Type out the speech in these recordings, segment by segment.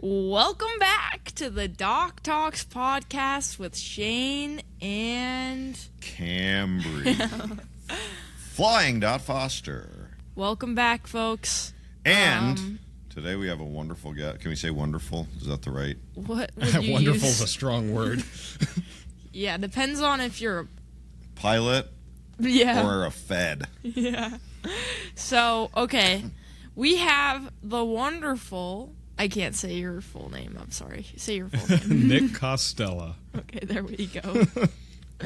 Welcome back to the Doc Talks podcast with Shane and Cambrie. Flying Foster. Welcome back, folks. And today we have a wonderful guest. Can we say wonderful? Is that the right? What would you Wonderful use? is a strong word. Yeah, depends on if you're Pilot or a Fed. Yeah. So, okay. We have the wonderful... I can't say your full name. I'm sorry. Say your full name. Nick Costella. Okay, there we go.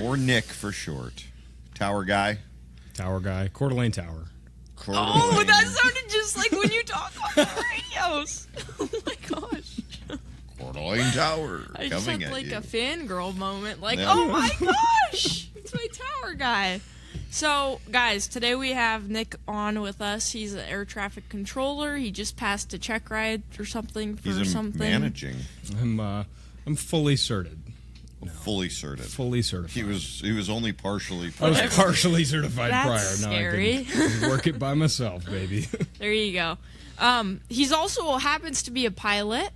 Or Nick for short. Tower guy. Tower guy. Coeur d'Alene Tower. Oh, that sounded just like when you talk on the radios. Oh my gosh. Coeur d'Alene Tower. I just coming had at like you. a fangirl moment. Like, Yeah. oh my gosh. It's my tower guy. So, guys, today we have Nick on with us. He's an air traffic controller. He just passed a check ride or something for He's something. managing. I'm fully certed. No. Fully certed. Fully certified. He was only partially. I was partially certified That's prior. scary. Now I can work it by myself, baby. There you go. He's also happens to be a pilot.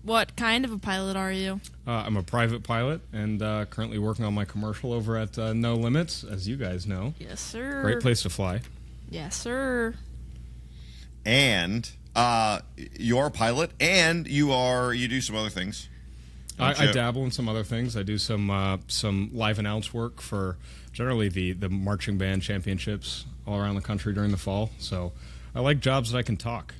What kind of a pilot are you? I'm a private pilot and currently working on my commercial over at No Limits, as you guys know. Yes, sir. Great place to fly. Yes, sir. And you are a pilot, and you do some other things. I dabble in some other things. I do some live announce work for generally the marching band championships all around the country during the fall. So I like jobs that I can talk.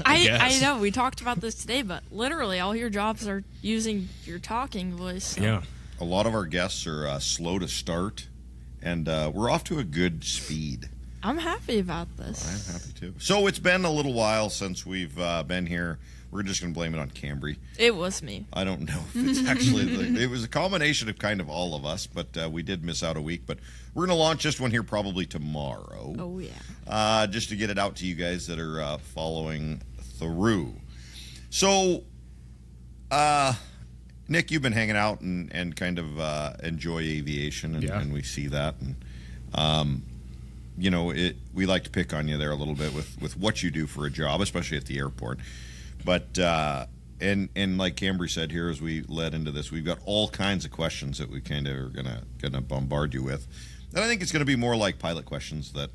I know. We talked about this today, but literally all your jobs are using your talking voice. So. Yeah. A lot of our guests are slow to start, and we're off to a good speed. I'm happy about this. I'm happy too. So it's been a little while since we've been here. We're just going to blame it on Cambrie. It was me. I don't know if it's actually... it was a combination of kind of all of us, but we did miss out a week. But we're going to launch this one here probably tomorrow. Oh, yeah. Just to get it out to you guys that are following through. So, Nick, you've been hanging out and kind of enjoy aviation, and we see that. And, we like to pick on you there a little bit with what you do for a job, especially at the airport. But and like Cambrie said here as we led into this, we've got all kinds of questions that we kind of are gonna bombard you with. And I think it's going to be more like pilot questions that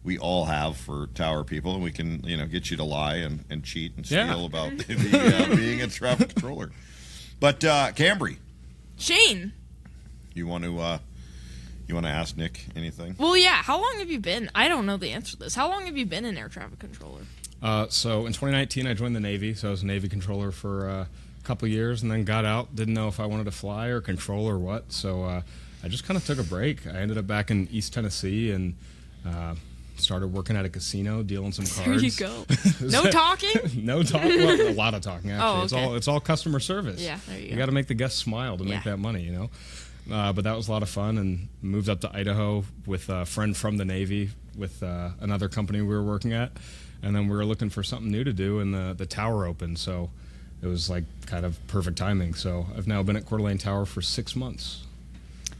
we all have for tower people, and we can get you to lie and cheat and steal about being a traffic controller. But Cambrie, Shane, you want to ask Nick anything? well, yeah. How long have you been? I don't know the answer to this. How long have you been an air traffic controller? So in 2019, I joined the Navy. So I was a Navy controller for a couple years, and then got out. Didn't know if I wanted to fly or control or what. So I just kind of took a break. I ended up back in East Tennessee and started working at a casino, dealing some cards. There you go. No talking? No talking. Well, a lot of talking, actually. Oh, okay. It's all customer service. Yeah, there you go. You got to make the guests smile to make that money, But that was a lot of fun, and moved up to Idaho with a friend from the Navy with another company we were working at. And then we were looking for something new to do, and the tower opened, so it was like kind of perfect timing. So I've now been at Coeur d'Alene Tower for 6 months.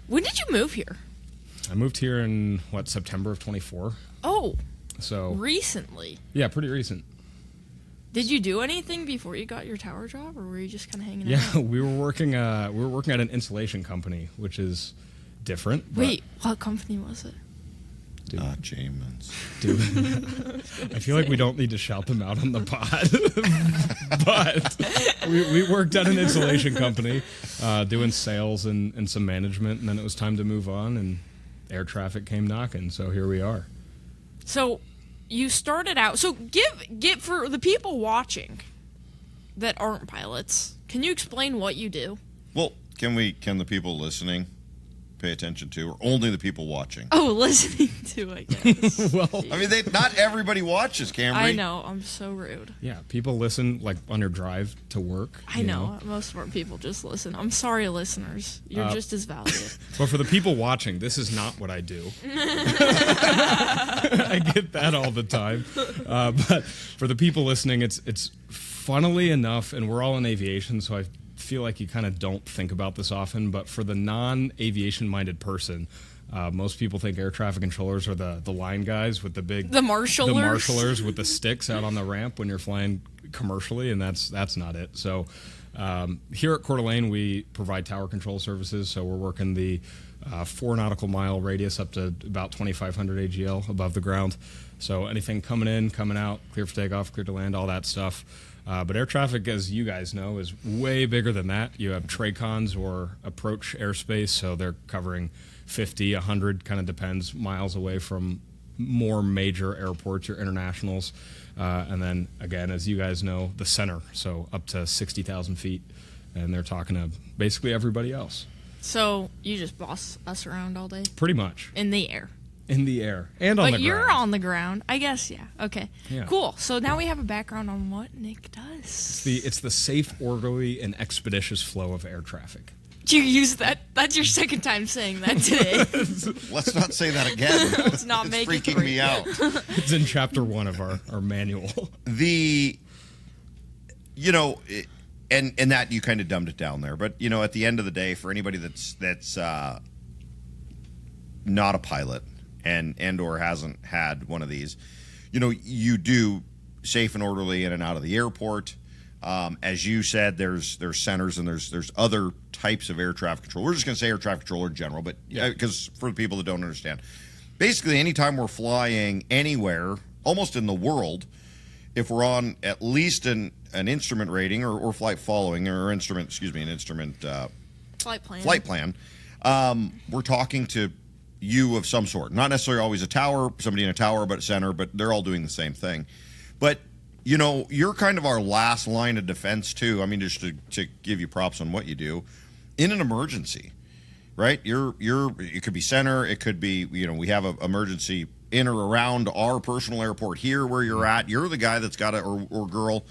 When did you move here? I moved here in, September of 24. Oh, So recently. yeah, pretty recent. Did you do anything before you got your tower job, or were you just kind of hanging Yeah, out? we were working at an insulation company, which is different. but- Wait, what company was it? Dude. Jamin's. Dude, I feel like we don't need to shout them out on the pod, but we worked at an insulation company doing sales and some management, and then it was time to move on, and air traffic came knocking, so here we are. So you started out. So give for the people watching that aren't pilots. Can you explain what you do? Well, can the people listening pay attention to, or only the people watching? Oh, listening to, I guess. Well, I mean, not everybody watches, Cambrie. I know. I'm so rude. yeah, people listen on your drive to work. I know. Most of our people just listen. I'm sorry, listeners. You're just as valuable. But for the people watching, this is not what I do. I get that all the time. But for the people listening, it's funnily enough, and we're all in aviation, so I feel like you kind of don't think about this often, but for the non-aviation minded person, most people think air traffic controllers are the line guys with the The marshalers? the marshalers with the sticks out on the ramp when you're flying commercially, and that's not it. So here at Coeur d'Alene, we provide tower control services. So we're working the 4 nautical mile radius up to about 2,500 AGL above the ground. So anything coming in, coming out, clear for takeoff, clear to land, all that stuff. But air traffic, as you guys know, is way bigger than that. You have TRACONs or approach airspace, so they're covering 50, 100, kind of depends, miles away from more major airports, your internationals. And then, again, as you guys know, the center, so up to 60,000 feet. And they're talking to basically everybody else. So you just boss us around all day? Pretty much. In the air? In the air. And on the ground. But you're on the ground. I guess, yeah. Okay. Yeah. Cool. So now we have a background on what Nick does. It's the safe, orderly, and expeditious flow of air traffic. You use that? That's your second time saying that today. Let's not say that again. Let's not it's make freaking it freaking me out. It's in chapter 1 of our manual. And that you kind of dumbed it down there. But, at the end of the day, for anybody that's not a pilot and or hasn't had one of these, you do safe and orderly in and out of the airport. As you said, there's centers and there's other types of air traffic control. We're just going to say air traffic control in general, but because for the people that don't understand, basically anytime we're flying anywhere, almost in the world, if we're on at least an instrument rating or flight following or an instrument flight plan, we're talking to you of some sort. Not necessarily always a tower, somebody in a tower, but a center, but they're all doing the same thing. But you're kind of our last line of defense too. I mean, just to give you props on what you do in an emergency, right? It could be center, it could be we have an emergency in or around our personal airport here where you're at. You're the guy that's got to, or girl,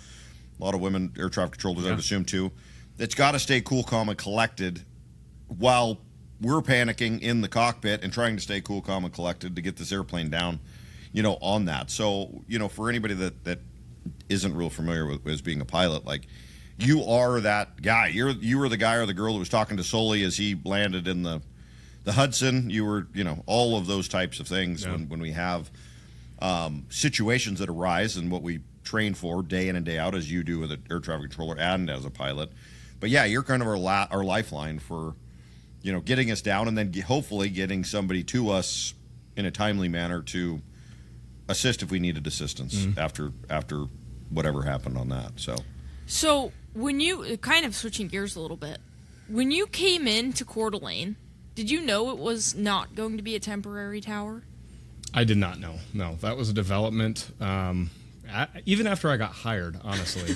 a lot of women air traffic controllers I would assume too, that's got to stay cool, calm, and collected while we're panicking in the cockpit and trying to stay cool, calm, and collected to get this airplane down, on that. So, for anybody that isn't real familiar with as being a pilot, like you are that guy. You were the guy or the girl that was talking to Sully as he landed in the Hudson. You were, all of those types of things when we have situations that arise and what we train for day in and day out, as you do with an air traffic controller and as a pilot. But yeah, you're kind of our lifeline for, getting us down and then hopefully getting somebody to us in a timely manner to assist if we needed assistance after whatever happened on that. So when you kind of switching gears a little bit, when you came into Coeur d'Alene, did you know it was not going to be a temporary tower? I did not know. No, that was a development. Even after I got hired, honestly,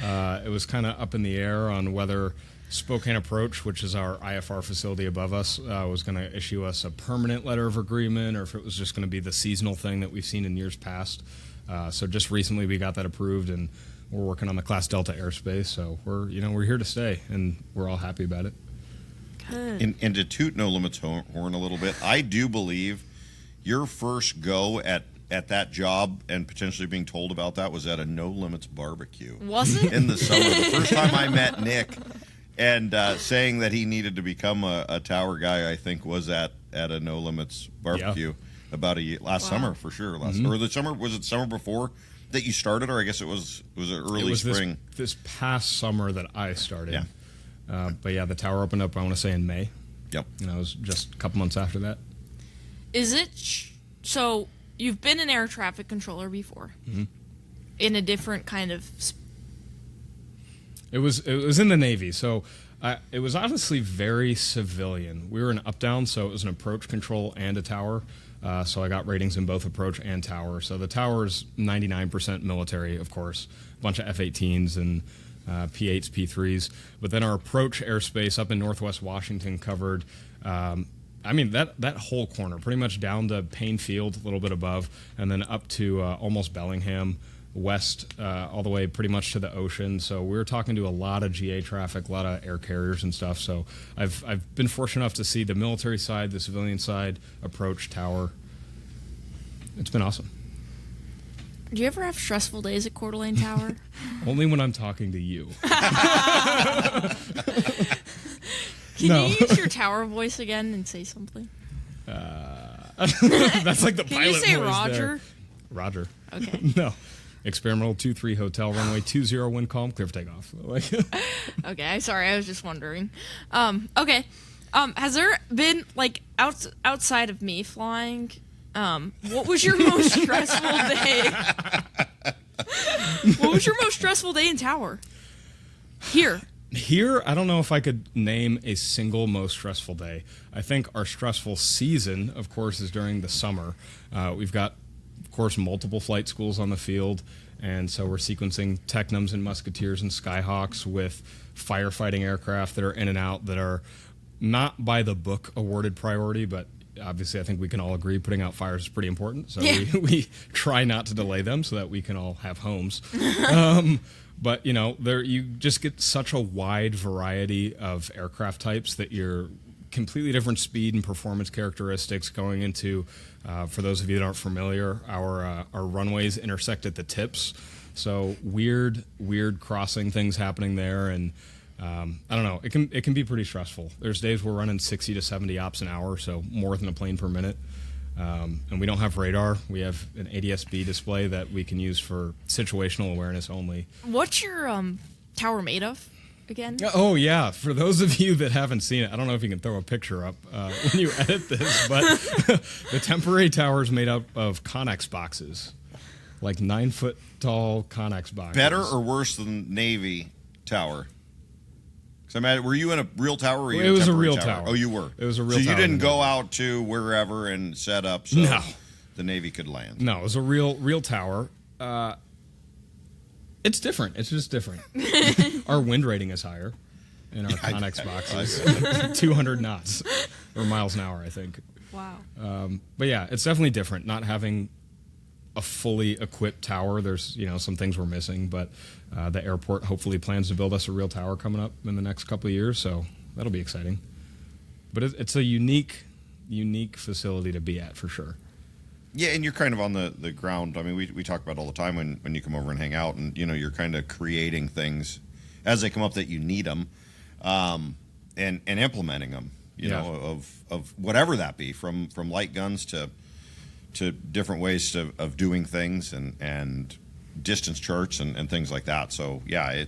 it was kind of up in the air on whether Spokane Approach, which is our IFR facility above us, was going to issue us a permanent letter of agreement, or if it was just going to be the seasonal thing that we've seen in years past. So just recently we got that approved, and we're working on the Class Delta airspace. So we're here to stay, and we're all happy about it. Good. And to toot No Limits horn a little bit, I do believe your first go at that job and potentially being told about that was at a No Limits barbecue. Was it? In the summer. The first time I met Nick and saying that he needed to become a tower guy, I think, was at a No Limits barbecue about last summer for sure. Or the summer, was it summer before that you started, or I guess it was early spring? This past summer that I started. Yeah. But yeah, the tower opened up, I want to say, in May. Yep. And it was just a couple months after that. Is it so? You've been an air traffic controller before, in a different kind of. It was in the Navy, so it was honestly very civilian. We were an up down, so it was an approach control and a tower. So I got ratings in both approach and tower. So the tower is 99% military, of course, a bunch of F-18s and P-8s, P-3s. But then our approach airspace up in Northwest Washington covered. That whole corner, pretty much down to Payne Field, a little bit above, and then up to almost Bellingham, west, all the way pretty much to the ocean. So we were talking to a lot of GA traffic, a lot of air carriers and stuff. So I've been fortunate enough to see the military side, the civilian side, approach, tower. It's been awesome. Do you ever have stressful days at Coeur d'Alene Tower? Only when I'm talking to you. Can you use your tower voice again and say something? That's like the Can pilot you say voice Roger? there. Roger. Okay. No. experimental 23 hotel runway 20 wind calm, clear for takeoff. Like, Okay, sorry, I was just wondering. Okay, has there been like outside of me flying? What was your most stressful day? What was your most stressful day in tower? Here, I don't know if I could name a single most stressful day. I think our stressful season, of course, is during the summer. We've got, of course, multiple flight schools on the field, and so we're sequencing Technums and Musketeers and Skyhawks with firefighting aircraft that are in and out that are not by the book awarded priority, but obviously I think we can all agree putting out fires is pretty important. So we try not to delay them so that we can all have homes. But, you know, you just get such a wide variety of aircraft types that you're completely different speed and performance characteristics going into, for those of you that aren't familiar, our runways intersect at the tips. So weird crossing things happening there. And I don't know, it can be pretty stressful. There's days we're running 60 to 70 ops an hour, so more than a plane per minute. And we don't have radar. We have an ADS-B display that we can use for situational awareness only. What's your tower made of again? Oh, yeah. For those of you that haven't seen it, I don't know if you can throw a picture up when you edit this, but the temporary tower is made up of Connex boxes, like 9-foot tall Connex boxes. Better or worse than Navy tower? Were you in a real tower? Or were you It was a temporary real tower. Oh, you were. It was a real tower. So you tower didn't go out to wherever and set up so the Navy could land. No, it was a real tower. It's different. It's just different. Our wind rating is higher in our Connex boxes. 200 knots or miles an hour, I think. Wow. But yeah, it's definitely different. Not having a fully equipped tower. There's some things we're missing, but the airport hopefully plans to build us a real tower coming up in the next couple of years, so that'll be exciting. But it's a unique facility to be at for sure. Yeah, and you're kind of on the ground. I mean, we talk about it all the time when you come over and hang out, and you're kind of creating things as they come up that you need them, and implementing them. You know, of whatever that be, from light guns to different ways of doing things and distance charts and things like that. So yeah,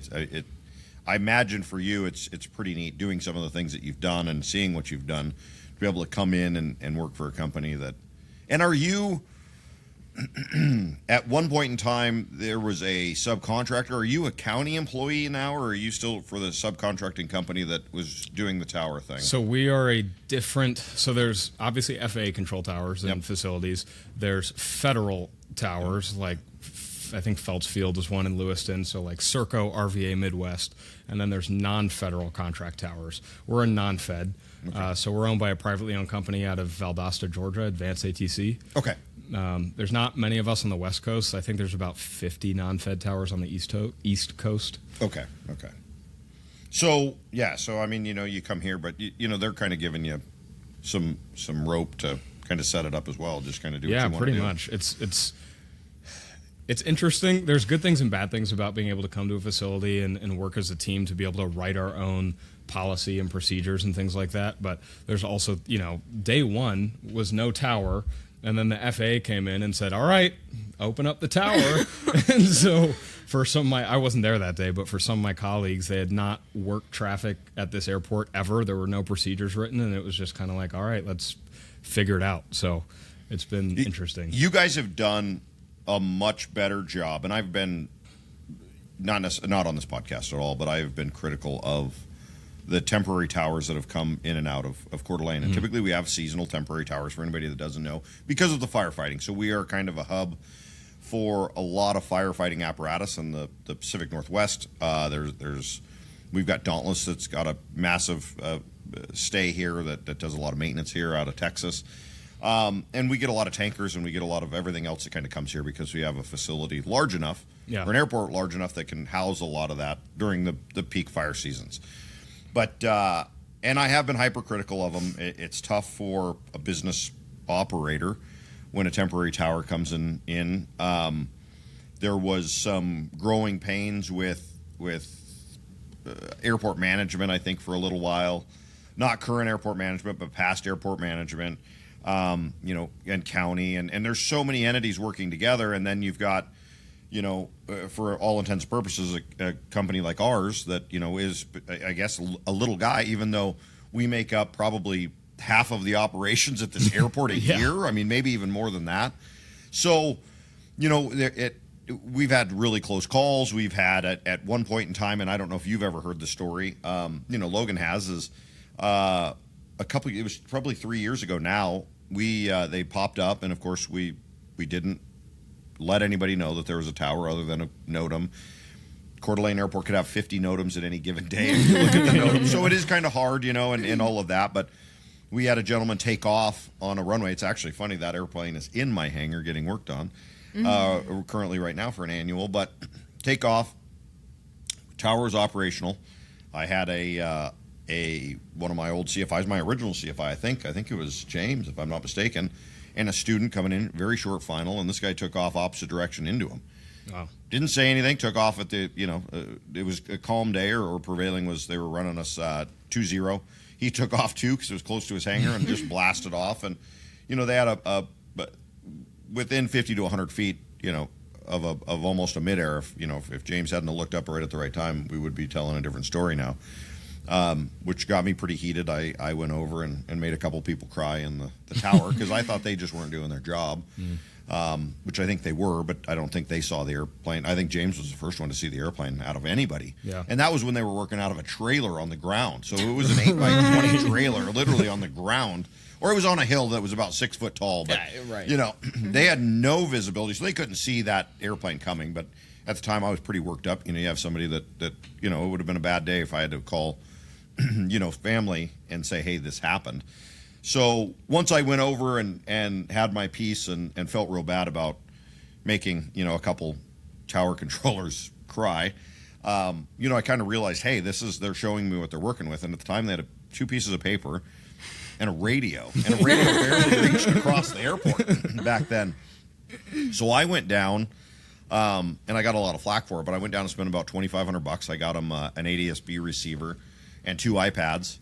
I imagine for you it's pretty neat doing some of the things that you've done and seeing what you've done to be able to come in and work for a company that. And are you at one point in time there was a subcontractor? Are you a county employee now, or are you still for the subcontracting company that was doing the tower thing? So we are a different. So there's obviously FAA control towers and facilities. There's federal towers like. I think Phelps Field is one in Lewiston, so like Serco, RVA Midwest, and then there's non-federal contract towers. We're a non-fed, so we're owned by a privately owned company out of Valdosta, Georgia, Advanced ATC. Okay. There's not many of us on the West Coast. I think there's about 50 non-fed towers on the East Coast. Okay. So yeah, I mean, you come here, but they're kind of giving you some rope to kind of set it up as well. Just kind of do what you want to do. Yeah, pretty much. It's interesting. There's good things and bad things about being able to come to a facility and work as a team to be able to write our own policy and procedures and things like that. But there's also, day one was no tower, and then the FAA came in and said, all right, open up the tower. And so for some of I wasn't there that day, but for some of my colleagues, they had not worked traffic at this airport ever. There were no procedures written, and it was just kind of like, all right, let's figure it out. So it's been interesting. You guys have done a much better job, and I've been not on this podcast at all, but I've been critical of the temporary towers that have come in and out of Coeur d'Alene. And typically we have seasonal temporary towers, for anybody that doesn't know, because of the firefighting. So we are kind of a hub for a lot of firefighting apparatus in the Pacific Northwest. We've got Dauntless that's got a massive stay here that does a lot of maintenance here out of Texas. And we get a lot of tankers, and we get a lot of everything else that kind of comes here because we have a facility large enough, or an airport large enough that can house a lot of that during the peak fire seasons. But and I have been hypercritical of them. It's tough for a business operator when a temporary tower comes in. There was some growing pains with airport management, I think, for a little while. Not current airport management, but past airport management. And county, and there's so many entities working together, and then you've got, for all intents and purposes, a company like ours that, is, I guess, a little guy, even though we make up probably half of the operations at this airport a year. I mean, maybe even more than that. So, we've had really close calls. We've had at one point in time, and I don't know if you've ever heard the story. Logan has is it was probably 3 years ago now. They popped up, and of course we didn't let anybody know that there was a tower other than a NOTAM. Coeur d'Alene Airport could have 50 NOTAMs at any given day if you look at the NOTAM. So it is kind of hard, and all of that. But we had a gentleman take off on a runway. It's actually funny, that airplane is in my hangar getting worked on currently right now for an annual. But take off, tower is operational. I had one of my old CFIs, my original CFI, I think it was James, if I'm not mistaken, and a student coming in, very short final, and this guy took off opposite direction into him. Wow. Didn't say anything, took off at the, it was a calm day, or prevailing was they were running us 2-0. He took off too because it was close to his hangar and just blasted off. And, they had within 50 to 100 feet, of almost a midair. If James hadn't looked up right at the right time, we would be telling a different story now. Which got me pretty heated. I went over and made a couple people cry in the tower because I thought they just weren't doing their job, which I think they were, but I don't think they saw the airplane. I think James was the first one to see the airplane out of anybody. Yeah. And that was when they were working out of a trailer on the ground. So it was an 8x20 trailer literally on the ground. Or it was on a hill that was about 6 foot tall. But, they had no visibility, so they couldn't see that airplane coming. But at the time, I was pretty worked up. You have somebody that it would have been a bad day if I had to call family and say, hey, this happened. So once I went over and had my piece and felt real bad about making, a couple tower controllers cry, I kind of realized, hey, they're showing me what they're working with. And at the time, they had 2 pieces of paper and a radio. And a radio barely reached across the airport back then. So I went down, and I got a lot of flack for it, but I went down and spent about $2,500. I got them an ADS-B receiver and 2 iPads,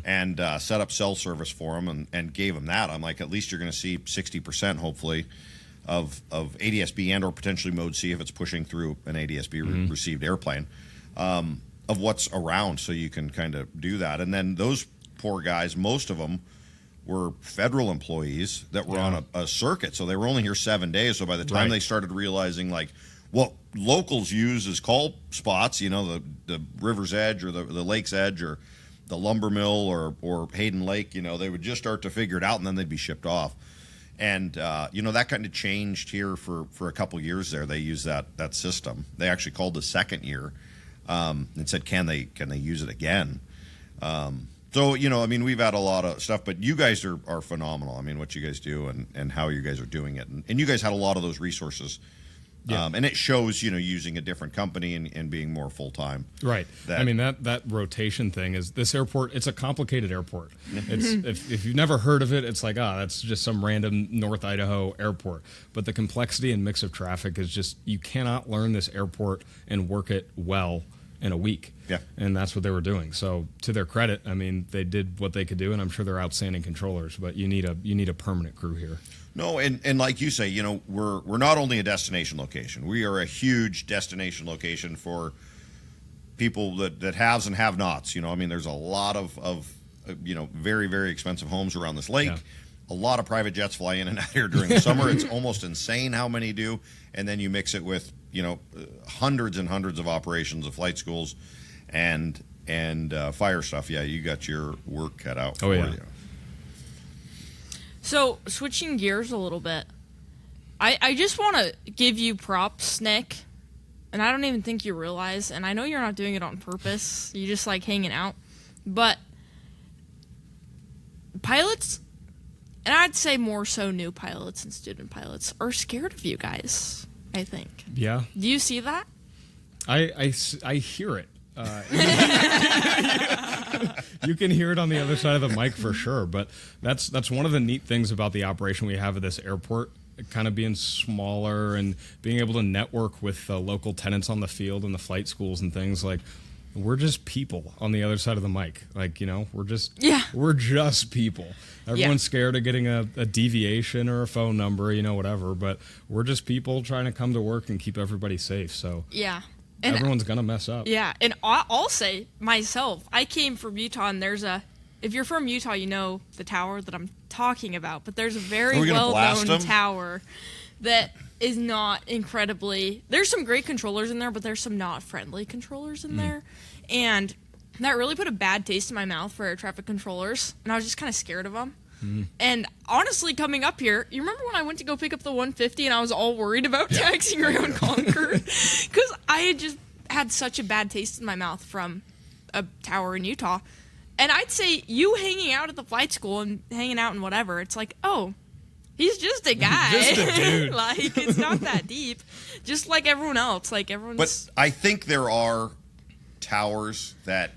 and set up cell service for them and gave them that. I'm like, at least you're going to see 60%, hopefully, of ADS-B and or potentially Mode C if it's pushing through an ADS-B received airplane, of what's around, so you can kind of do that. And then those poor guys, most of them were federal employees that were on a circuit, so they were only here 7 days. So by the time they started realizing, like, what locals use as call spots, the river's edge or the lake's edge or the lumber mill or Hayden Lake, they would just start to figure it out, and then they'd be shipped off. And that kind of changed here for a couple years there. They used that system. They actually called the second year and said, can they use it again? So, we've had a lot of stuff, but you guys are phenomenal. I mean, what you guys do and how you guys are doing it. And you guys had a lot of those resources. Yeah. And it shows, using a different company and being more full-time. Right. That rotation thing is, this airport, it's a complicated airport. It's if you've never heard of it, it's like, that's just some random North Idaho airport. But the complexity and mix of traffic is just, you cannot learn this airport and work it well in a week. Yeah. And that's what they were doing. So to their credit, they did what they could do, and I'm sure they're outstanding controllers, but you need a permanent crew here. No, and like you say, we're not only a destination location. We are a huge destination location for people that haves and have-nots. There's a lot of very, very expensive homes around this lake. Yeah. A lot of private jets fly in and out here during the summer. It's almost insane how many do. And then you mix it with, hundreds and hundreds of operations of flight schools and fire stuff. Yeah, you got your work cut out for you. So, switching gears a little bit, I just want to give you props, Nick, and I don't even think you realize, and I know you're not doing it on purpose, you just like hanging out, but pilots, and I'd say more so new pilots and student pilots, are scared of you guys, I think. Yeah. Do you see that? I hear it. You can hear it on the other side of the mic for sure, but that's one of the neat things about the operation we have at this airport, kind of being smaller and being able to network with local tenants on the field and the flight schools and things. Like, we're just people on the other side of the mic. Like, we're just people. Everyone's scared of getting a deviation or a phone number, whatever. But we're just people trying to come to work and keep everybody safe. So yeah. And everyone's going to mess up. Yeah. And I'll say myself, I came from Utah, and if you're from Utah, you know the tower that I'm talking about. But there's a very well-known tower that is not incredibly... There's some great controllers in there, but there's some not friendly controllers in there. And that really put a bad taste in my mouth for air traffic controllers. And I was just kind of scared of them. And honestly, coming up here, you remember when I went to go pick up the 150 and I was all worried about taxiing around Concord? Because I had just had such a bad taste in my mouth from a tower in Utah. And I'd say you hanging out at the flight school and hanging out and whatever, it's like, oh... He's just a guy. Just a dude. Like, it's not that deep. Just like everyone else. Like, everyone's... But I think there are towers that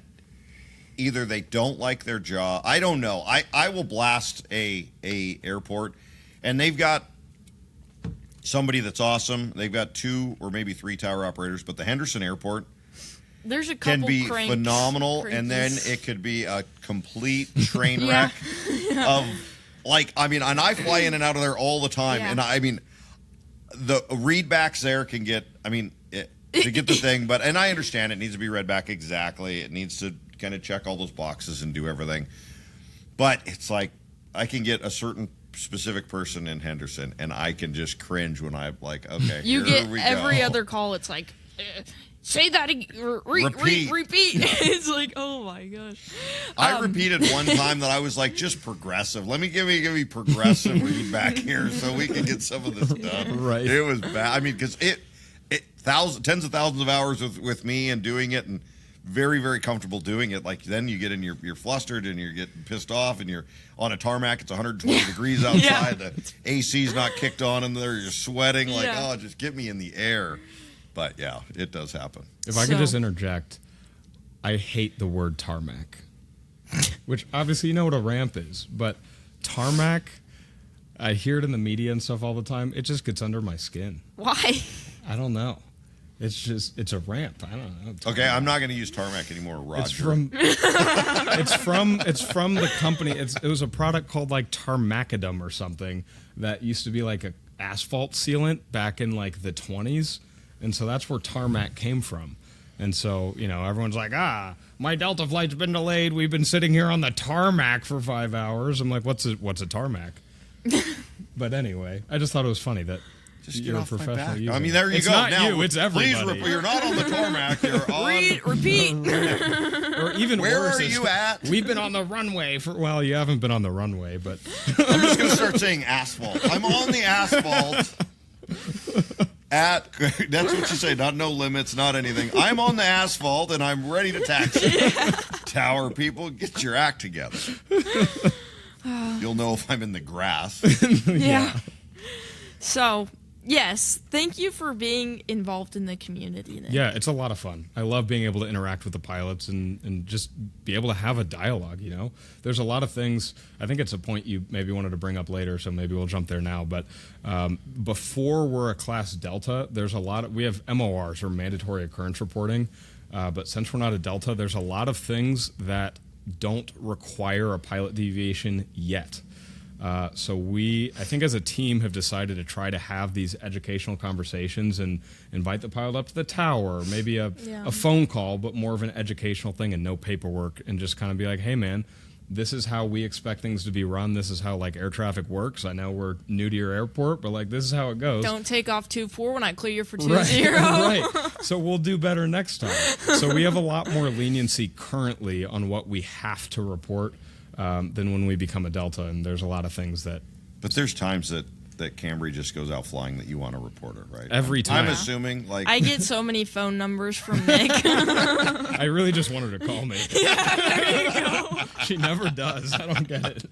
either they don't like their job. I don't know. I will blast a airport, and they've got somebody that's awesome. They've got 2 or maybe 3 tower operators, but the Henderson Airport There's a couple can be phenomenal, and then it could be a complete train wreck of... Like, I mean, and I fly in and out of there all the time. And I mean, the readbacks there can get, to get the thing, and I understand it needs to be read back exactly. It needs to kind of check all those boxes and do everything. But it's like, I can get a certain specific person in Henderson, and I can just cringe when I'm like, okay, you here get we every go. other call, it's like... Say that again. Repeat. It's like, oh my gosh. I repeated one time that I was like, just progressive. Let me give me progressive read back here so we can get some of this done. Right. It was bad. I mean, because tens of thousands of hours with me and doing it, and very, very comfortable doing it. Like, then you get in, you're flustered and you're getting pissed off, and you're on a tarmac. It's 120 degrees outside. The AC's not kicked on in there. You're sweating. Like, oh, just get me in the air. But, yeah, it does happen. If I could just interject, I hate the word tarmac, which obviously you know what a ramp is, but tarmac, I hear it in the media and stuff all the time. It just gets under my skin. Why? I don't know. It's a ramp. I don't know. Okay, I'm not going to use tarmac anymore, Roger. It's from the company. It was a product called like Tarmacadum or something that used to be like a asphalt sealant back in like the 20s. And so that's where tarmac came from. And so, everyone's like, my Delta flight's been delayed. We've been sitting here on the tarmac for 5 hours. I'm like, what's a tarmac? But anyway, I just thought it was funny that you're a professional user. I mean, there you it's go. Not now, you, it's everybody. Please, you're not on the tarmac. You're on... Repeat. Or even Where worse. Where are you at? We've been on the runway well, you haven't been on the runway, but... I'm just going to start saying asphalt. I'm on the asphalt. That's what you say, not no limits, not anything. I'm on the asphalt and I'm ready to taxi. Tower people, get your act together. You'll know if I'm in the grass. Yeah. So, yes, thank you for being involved in the community, Nick. Yeah, it's a lot of fun. I love being able to interact with the pilots and just be able to have a dialogue, There's a lot of things, I think it's a point you maybe wanted to bring up later, so maybe we'll jump there now, but before we're a Class Delta, we have MORs, or mandatory occurrence reporting, but since we're not a Delta, there's a lot of things that don't require a pilot deviation yet. So I think as a team, have decided to try to have these educational conversations and invite the pilot up to the tower, maybe a phone call, but more of an educational thing and no paperwork, and just kind of be like, hey, man, this is how we expect things to be run. This is how air traffic works. I know we're new to your airport, but this is how it goes. Don't take off 2-4 when I clear you for 2-0. Right. So we'll do better next time. So we have a lot more leniency currently on what we have to report than when we become a Delta, and there's a lot of things that... But there's times that Cambrie just goes out flying that you want to report it, right? Every time. I'm assuming, I get so many phone numbers from Nick. I really just want her to call me. Yeah, there you go. She never does. I don't get it.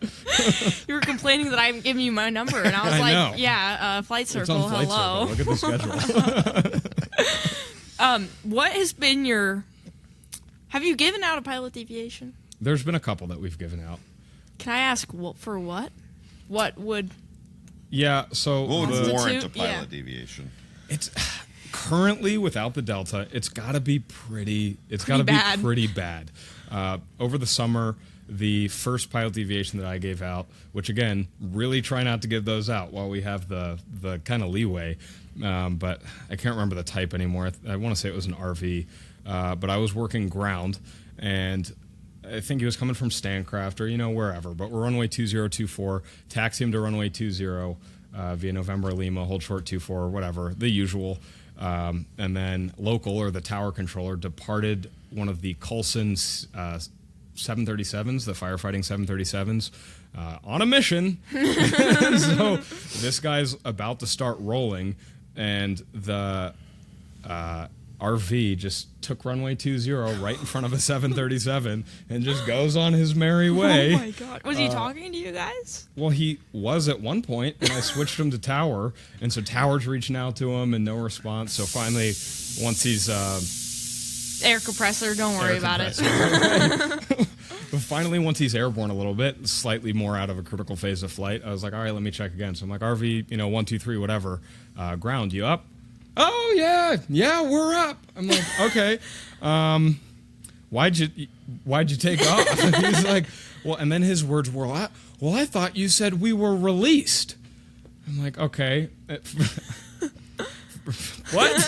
You were complaining that I'm giving you my number, and I was know. Flight Circle, it's on Flight hello. Circle. Look at the schedule. What has been have you given out a pilot deviation? There's been a couple that we've given out. Can I ask for what? What would... Yeah, so... What would warrant a Yeah. pilot deviation? It's currently, without the Delta, it's got to be pretty. It's got to be pretty bad. Over the summer, the first pilot deviation that I gave out, which again, really try not to give those out while we have the kind of leeway. But I can't remember the type anymore. I want to say it was an RV, but I was working ground, and I think he was coming from Stancraft or wherever. But we're runway 2024, taxi him to runway 20 via November Lima, hold short 24, whatever, the usual. And then local, or the tower controller, departed one of the Coulson 737s, the firefighting 737s, on a mission. So this guy's about to start rolling, and the RV just took runway 20 right in front of a 737 and just goes on his merry way. Oh my God. Was he talking to you guys? Well, he was at one point, and I switched him to Tower, and so Tower's reaching out to him and no response. So finally, once he's air compressor, don't worry about it. But finally, once he's airborne a little bit, slightly more out of a critical phase of flight, I was like, all right, let me check again. So I'm like, RV, 1, 2, 3, whatever, ground, you up? Oh, yeah, we're up. I'm like, okay. Why'd you take off? And he's like, well, and then his words were, well, I thought you said we were released. I'm like, okay. What?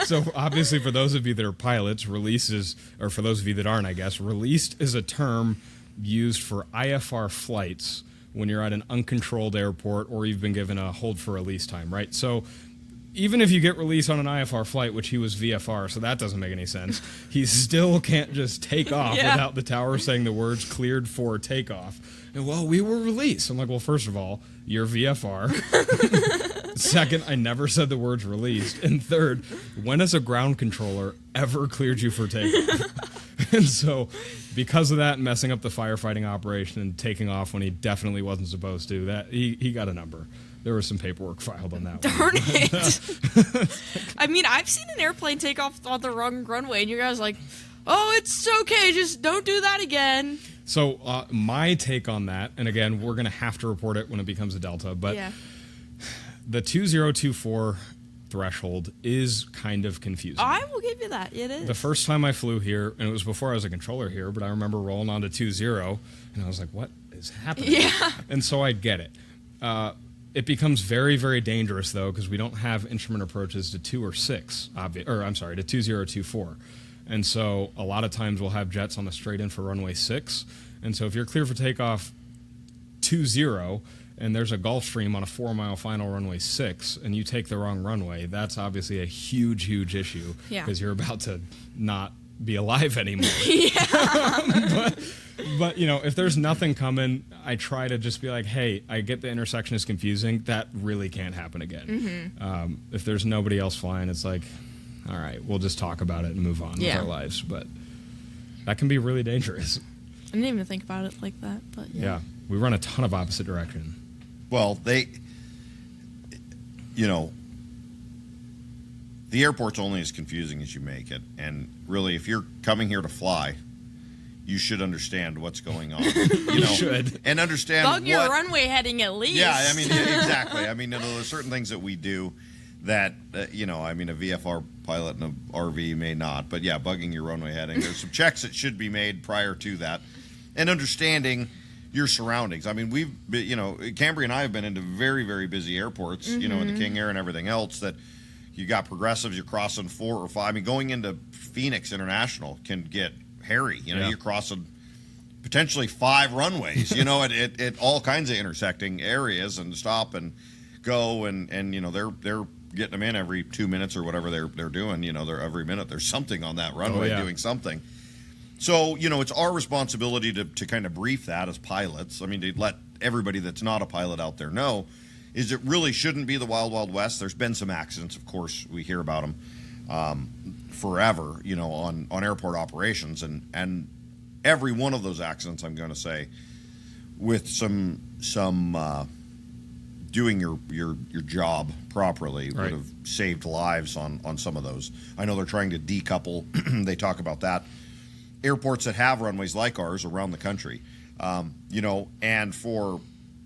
So obviously, for those of you that are pilots, or for those of you that aren't, I guess, released is a term used for IFR flights when you're at an uncontrolled airport or you've been given a hold for release time, right? So even if you get released on an IFR flight, which he was VFR, so that doesn't make any sense, he still can't just take off without the tower saying the words cleared for takeoff. And, well, we were released. I'm like, well, first of all, you're VFR. Second, I never said the words released. And third, when has a ground controller ever cleared you for takeoff? And so, because of that, messing up the firefighting operation and taking off when he definitely wasn't supposed to, that he got a number. There was some paperwork filed on that. Darn it. I mean, I've seen an airplane take off on the wrong runway, and you guys are like, oh, it's okay, just don't do that again. So my take on that, and again, we're going to have to report it when it becomes a Delta, but the 2024 threshold is kind of confusing. I will give you that. It is. The first time I flew here, and it was before I was a controller here, but I remember rolling on to 20, and I was like, what is happening? Yeah. And so I get it. It becomes very, very dangerous, though, because we don't have instrument approaches to 2 or 6, to 2024. And so a lot of times we'll have jets on the straight in for runway 6. And so if you're clear for takeoff 20 and there's a Gulf Stream on a 4-mile final runway 6 and you take the wrong runway, that's obviously a huge, huge issue because you're about to not be alive anymore. But if there's nothing coming, I try to just be like, hey, I get the intersection is confusing. That really can't happen again. Mm-hmm. If there's nobody else flying, it's like, all right, we'll just talk about it and move on with our lives. But that can be really dangerous. I didn't even think about it like that, but yeah, we run a ton of opposite direction. Well, the airport's only as confusing as you make it. And really, if you're coming here to fly, you should understand what's going on. You should. And understand bug your runway heading at least. Yeah, I mean, exactly. I mean, there's certain things that we do that, a VFR pilot in an RV may not. But, yeah, bugging your runway heading. There's some checks that should be made prior to that. And understanding your surroundings. I mean, Cambrie and I have been into very, very busy airports, in the King Air and everything else, that you got progressives, you're crossing 4 or 5. I mean, going into Phoenix International can get hairy. You're crossing potentially 5 runways, at all kinds of intersecting areas, and stop and go, and they're getting them in every 2 minutes or whatever they're doing. They're every minute there's something on that runway doing something. So, it's our responsibility to kind of brief that as pilots. I mean, to let everybody that's not a pilot out there know, is it really shouldn't be the Wild Wild West. There's been some accidents, of course, we hear about them forever, on airport operations. And every one of those accidents, I'm going to say, with some doing your job properly would have saved lives on some of those. I know they're trying to decouple. They talk about that. Airports that have runways like ours around the country, and for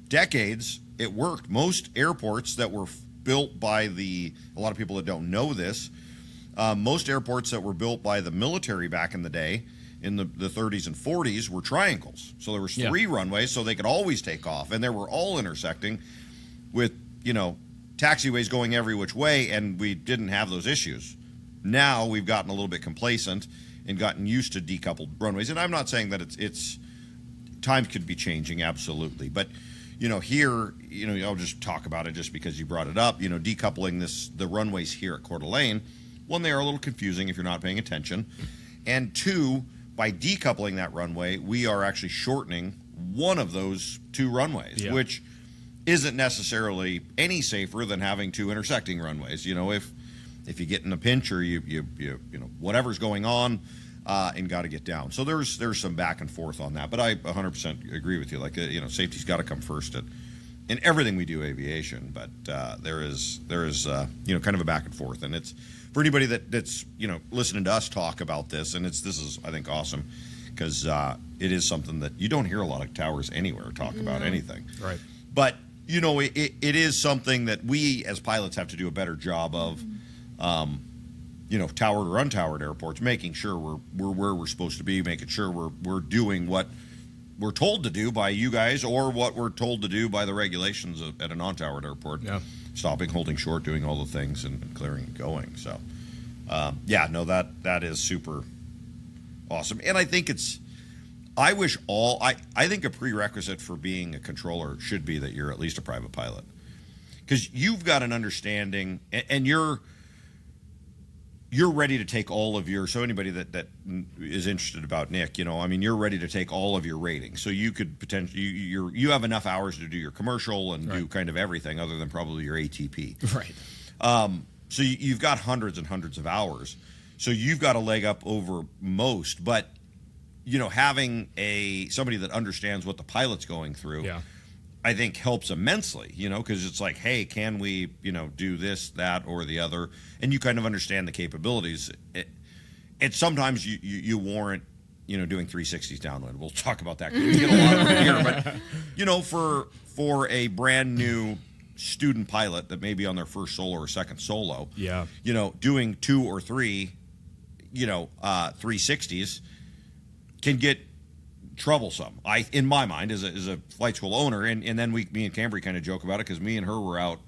decades it worked. Most airports that were built by a lot of people that don't know this, most airports that were built by the military back in the day, in the 30s and 40s, were triangles. So there was 3 runways, so they could always take off, and they were all intersecting with, taxiways going every which way, and we didn't have those issues. Now we've gotten a little bit complacent and gotten used to decoupled runways. And I'm not saying that it's times could be changing, absolutely. But, here, I'll just talk about it just because you brought it up. Decoupling the runways here at Coeur d'Alene, one, they are a little confusing if you're not paying attention. And 2, by decoupling that runway, we are actually shortening one of those 2 runways, which isn't necessarily any safer than having 2 intersecting runways. If you get in a pinch or you whatever's going on, and got to get down. So there's some back and forth on that, but I 100% agree with you. Like safety's got to come first in everything we do aviation. But there is kind of a back and forth, and it's for anybody that's listening to us talk about this, and this is I think awesome because it is something that you don't hear a lot of towers anywhere talk about anything. Right. But it is something that we as pilots have to do a better job of. Towered or untowered airports, making sure we're where we're supposed to be, making sure we're doing what we're told to do by you guys or what we're told to do by the regulations at a non-towered airport. Yeah. Stopping, holding short, doing all the things and clearing and going. So, that is super awesome. And I think I think a prerequisite for being a controller should be that you're at least a private pilot. Because you've got an understanding and you're ready to take all of your, so anybody that is interested about Nick, you're ready to take all of your ratings. So you could potentially, you have enough hours to do your commercial and do kind of everything other than probably your ATP. Right. So you've got hundreds and hundreds of hours. So you've got a leg up over most, but, having somebody that understands what the pilot's going through, I think helps immensely, because it's like, hey, can we, do this, that, or the other? And you kind of understand the capabilities. It sometimes you warrant, doing 360s downwind. We'll talk about that because we get a lot of it here. But, for a brand new student pilot that may be on their first solo or second solo, doing 2 or 3, 360s can get troublesome. In my mind, as a flight school owner, and then me and Cambrie kind of joke about it because me and her were out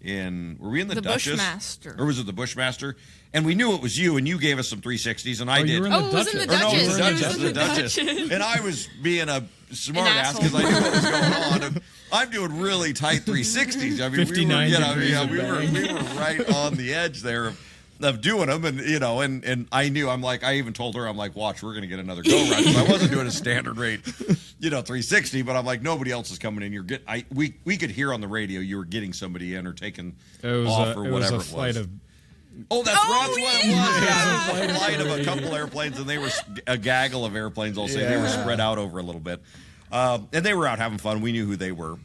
were we in the Duchess? Bushmaster. Or was it the Bushmaster? And we knew it was you, and you gave us some 360s, and I did. You were in it was in the Duchess. It was in the Duchess. And I was being a smart ass because I knew what was going on. And I'm doing really tight 360s. I mean, 59 we were right on the edge there of doing them, and I knew, I even told her, watch, we're going to get another go round. I wasn't doing a standard rate, 360, but I'm like, nobody else is coming in. We could hear on the radio you were getting somebody in or taking off or whatever it was. That's what it was. Yeah, it was a flight of a couple airplanes, and they were a gaggle of airplanes, I'll say. They were spread out over a little bit. And they were out having fun. We knew who they were.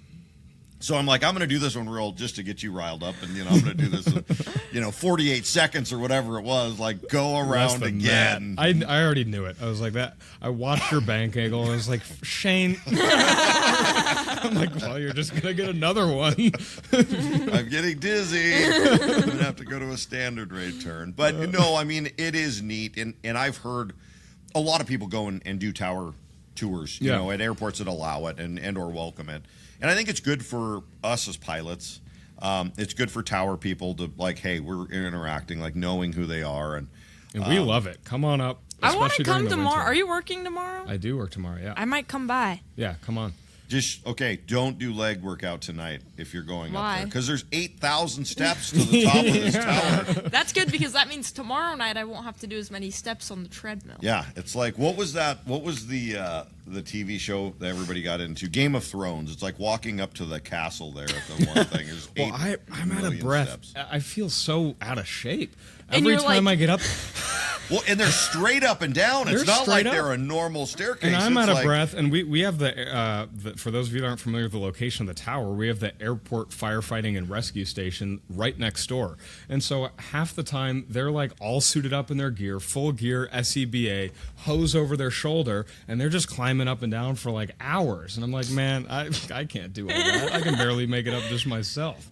So I'm like, I'm going to do this one real just to get you riled up. And, I'm going to do this in, 48 seconds or whatever it was. Like, go around again. I already knew it. I was like that. I watched your bank angle, and I was like, Shane. I'm like, well, you're just going to get another one. I'm getting dizzy. I'm going to have to go to a standard rate turn. But, it is neat. And I've heard a lot of people go and do tower tours, at airports that allow it and or welcome it. And I think it's good for us as pilots. It's good for tower people to hey, we're interacting, knowing who they are, and we love it. Come on up. I want to come tomorrow. Are you working tomorrow? I do work tomorrow. Yeah. I might come by. Yeah, come on. Just don't do leg workout tonight if you're going up there because there's 8,000 steps to the top of this tower. That's good because that means tomorrow night I won't have to do as many steps on the treadmill. Yeah, it's like what was that? What was the TV show that everybody got into? Game of Thrones. It's like walking up to the castle there at the one thing. There's I'm out of breath. Steps. I feel so out of shape and every time I get up. Well, and they're straight up and down. It's not like they're a normal staircase. And I'm out of breath. And we have the for those of you that aren't familiar with the location of the tower, we have the airport firefighting and rescue station right next door. And so half the time they're all suited up in their gear, full gear, SCBA, hose over their shoulder, and they're just climbing up and down for hours. And I'm like, man, I can't do all that. I can barely make it up just myself.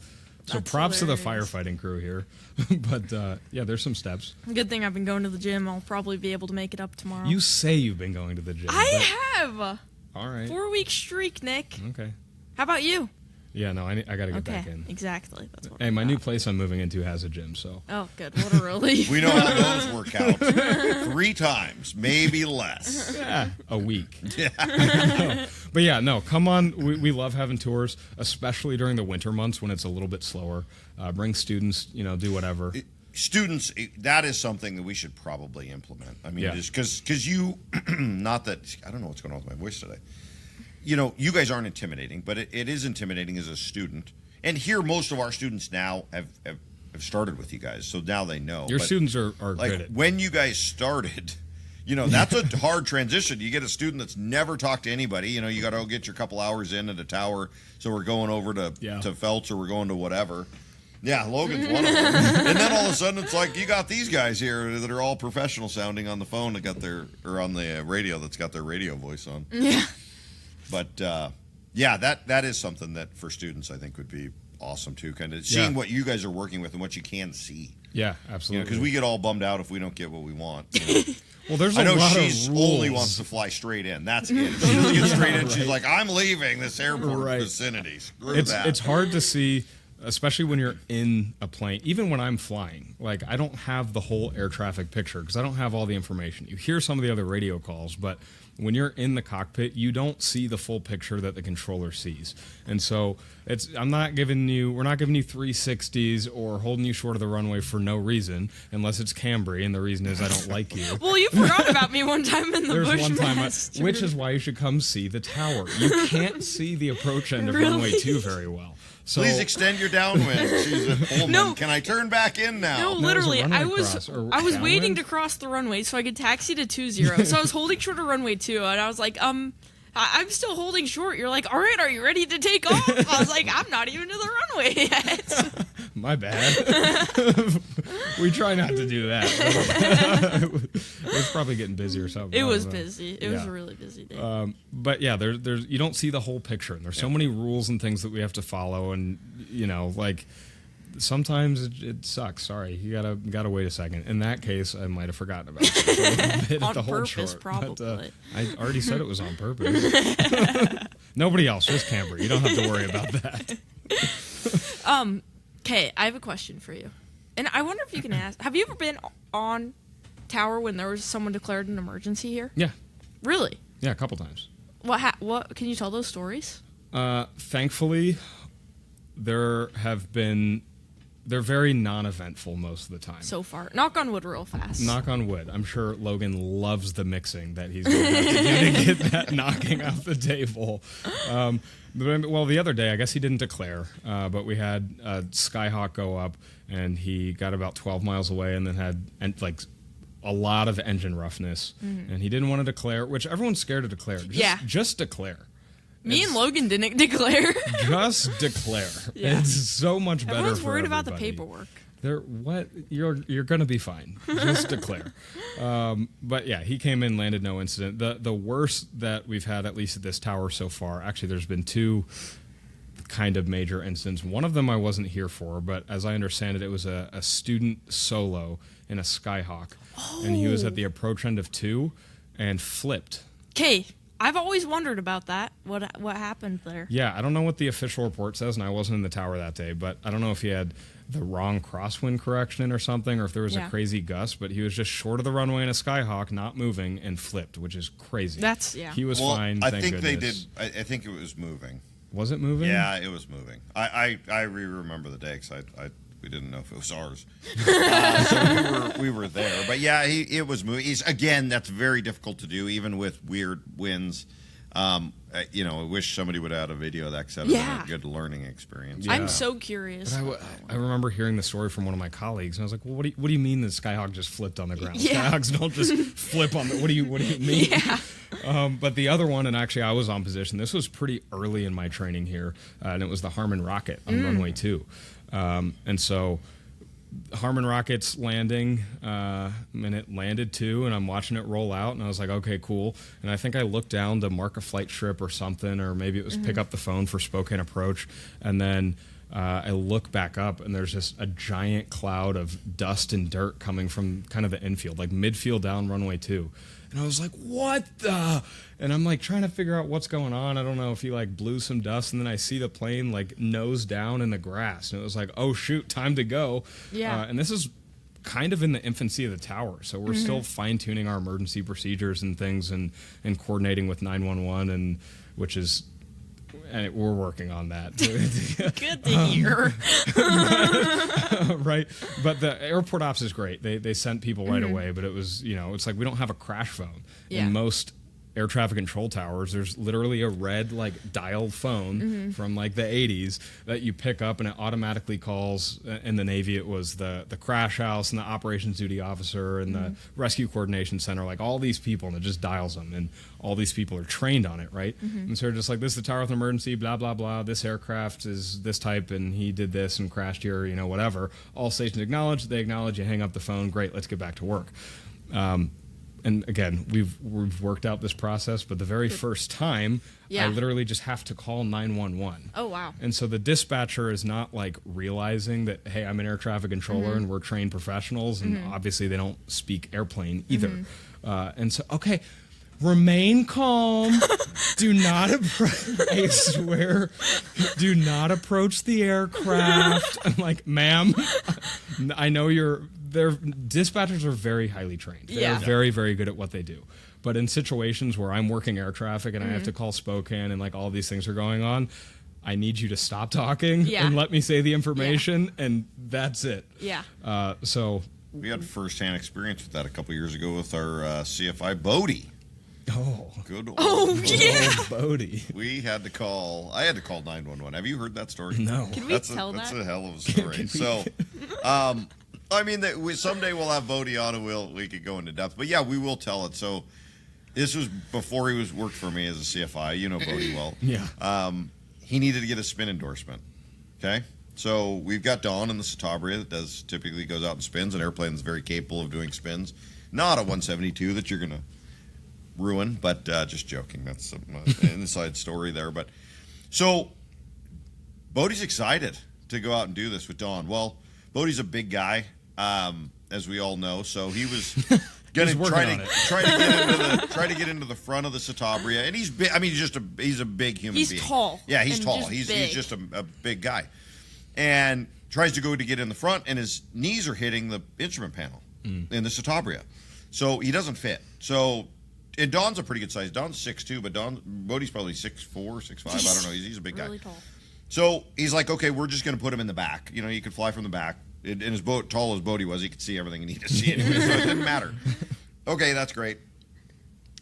So props to the firefighting crew here. But, yeah, there's some steps. Good thing I've been going to the gym. I'll probably be able to make it up tomorrow. You say you've been going to the gym. I have. All right. 4-week streak, Nick. Okay. How about you? Yeah, no, I got to get back in. Exactly. That's what Hey, my new place I'm moving into has a gym, so. Oh, good. What a relief. We know how those work out. 3 times, maybe less. Yeah, a week. Yeah. No. But yeah, no, come on. We love having tours, especially during the winter months when it's a little bit slower. Bring students, do whatever. Students, that is something that we should probably implement. I mean, just because you, not that, I don't know what's going on with my voice today. You guys aren't intimidating, but it is intimidating as a student. And here, most of our students now have started with you guys, so now they know. Your students are like, good at when you guys started, that's a hard transition. You get a student that's never talked to anybody. You got to get your couple hours in at a tower, so we're going over to Feltz or we're going to whatever. Yeah, Logan's one of them. And then all of a sudden it's like you got these guys here that are all professional sounding on the phone that got or on the radio that's got their radio voice on. Yeah. But that is something that for students I think would be awesome too, kind of seeing what you guys are working with and what you can see. Yeah, absolutely. Because we get all bummed out if we don't get what we want. Well, there's I know lot she's of rules. only wants to fly straight in. That's it. If she doesn't get straight in, she's like, I'm leaving this airport vicinity. Screw that. It's hard to see, especially when you're in a plane. Even when I'm flying, like I don't have the whole air traffic picture because I don't have all the information. You hear some of the other radio calls, but when you're in the cockpit, you don't see the full picture that the controller sees. And so we're not giving you 360s or holding you short of the runway for no reason, unless it's Cambrie, and the reason is I don't like you. Well, you forgot about me one time in the There's one time, Bushmaster. which is why you should come see the tower. You can't see the approach end of runway 2 very well. So, please extend your downwind. She's a Pullman. No. Can I turn back in now? No, literally, runway I was waiting downwind? to cross the runway so I could taxi to 20. So I was holding short of runway 2, and I was like, I'm still holding short. You're like, all right, are you ready to take off? I was like, I'm not even to the runway yet. My bad. We try not to do that. It was probably getting busy or something. It was busy. It was a really busy day. But yeah, there's you don't see the whole picture, and there's so many rules and things that we have to follow, and like sometimes it sucks. Sorry, you gotta wait a second. In that case, I might have forgotten about it. On the whole purpose, short, probably. But, I already said it was on purpose. Nobody else, just Cambrie. You don't have to worry about that. Okay, I have a question for you. And I wonder if you can ask, have you ever been on tower when there was someone declared an emergency here? Yeah. Really? Yeah, a couple times. What can you tell those stories? Thankfully, they're very non-eventful most of the time. So far. Knock on wood real fast. Knock on wood. I'm sure Logan loves the mixing that he's going to have to do to get that knocking off the table. Well, the other day, I guess he didn't declare, but we had a Skyhawk go up, and he got about 12 miles away and then had a lot of engine roughness, and he didn't want to declare, which everyone's scared to declare. Just declare. Me and Logan didn't declare. Just declare. Yeah. It's so much better. Everyone's for worried everybody. about the paperwork. You're gonna be fine. Just declare. But yeah, he came in, landed, no incident. The worst that we've had, at least at this tower so far, actually there's been 2 kind of major incidents. One of them I wasn't here for, but as I understand it, it was a student solo in a Skyhawk, and he was at the approach end of 2 and flipped. Okay, I've always wondered about that. What happened there? Yeah, I don't know what the official report says, and I wasn't in the tower that day, but I don't know if he had the wrong crosswind correction or something, or if there was a crazy gust, but he was just short of the runway in a Skyhawk, not moving, and flipped, which is crazy. He was fine, I thank think goodness. they did. I think it was moving. Was it moving? Yeah, it was moving. I remember the day because we didn't know if it was ours. So we were there. But yeah, it was moving. Again, that's very difficult to do, even with weird winds. I wish somebody would add a video of that because that would have been a good learning experience. Yeah. I'm so curious. I remember hearing the story from one of my colleagues, and I was like, "Well, what do you mean the Skyhawk just flipped on the ground? Yeah. Skyhawks don't just flip on the. What do you mean?" Yeah. But the other one, and actually I was on position. This was pretty early in my training here, and it was the Harmon rocket on runway 2, and so. Harmon rocket's landing, and it landed too, and I'm watching it roll out, and I was like, okay, cool. And I think I looked down to mark a flight strip or something, or maybe it was pick up the phone for Spokane approach, and then I look back up, and there's just a giant cloud of dust and dirt coming from kind of the infield, like midfield down runway 2. And I was like, what the? And I'm like trying to figure out what's going on. I don't know if he like blew some dust, and then I see the plane like nose down in the grass. And it was like, oh, shoot, time to go. Yeah. And this is kind of in the infancy of the tower. So we're still fine-tuning our emergency procedures and things and coordinating with 911, and which is... And we're working on that. Good to hear. Right. But the airport ops is great. They sent people right away, but it was, it's like we don't have a crash phone. Yeah. In most air traffic control towers, there's literally a red like dial phone from like the 80s that you pick up, and it automatically calls. In the Navy, it was the crash house and the operations duty officer and the rescue coordination center, like all these people, and it just dials them, and all these people are trained on it, right? And so they're just like, this is the tower with an emergency, blah blah blah, this aircraft is this type and he did this and crashed here, whatever. All stations acknowledge, they acknowledge, you hang up the phone, great, let's get back to work. And again, we've worked out this process, but the very first time, I literally just have to call 911. Oh, wow. And so the dispatcher is not like realizing that, hey, I'm an air traffic controller and we're trained professionals, and obviously they don't speak airplane either. And so, okay, remain calm. Do not I swear, do not approach the aircraft. I'm like, ma'am, I know their dispatchers are very highly trained. They're very, very good at what they do. But in situations where I'm working air traffic and I have to call Spokane and like all these things are going on, I need you to stop talking and let me say the information, and that's it. Yeah. So we had first-hand experience with that a couple years ago with our CFI Bodie. Oh, good old Bodie. I had to call 911. Have you heard that story? No. Can we tell that? That's a hell of a story. So, I mean, someday we'll have Bodie on and we could go into depth. But yeah, we will tell it. So this was before he worked for me as a CFI. You know Bodie well. Yeah. He needed to get a spin endorsement. Okay. So we've got Dawn in the Citabria that typically goes out and spins. An airplane is very capable of doing spins. Not a 172 that you're going to ruin, but just joking. That's an inside story there. But so Bodie's excited to go out and do this with Dawn. Well, Bodie's a big guy, as we all know, so he was going to try to get into the front of the Citabria, and he's big. I mean, he's a big human being. He's tall. Yeah, he's tall. He's just a big guy, and tries to get in the front, and his knees are hitting the instrument panel in the Citabria, so he doesn't fit. So. And Dawn's a pretty good size. Dawn's 6'2", but Bodie's probably 6'4", 6'5". I don't know. He's a big guy. Really tall. So he's like, okay, we're just going to put him in the back. You can fly from the back. And as tall as Bodie was, he could see everything he needed to see anyway, so it didn't matter. Okay, that's great.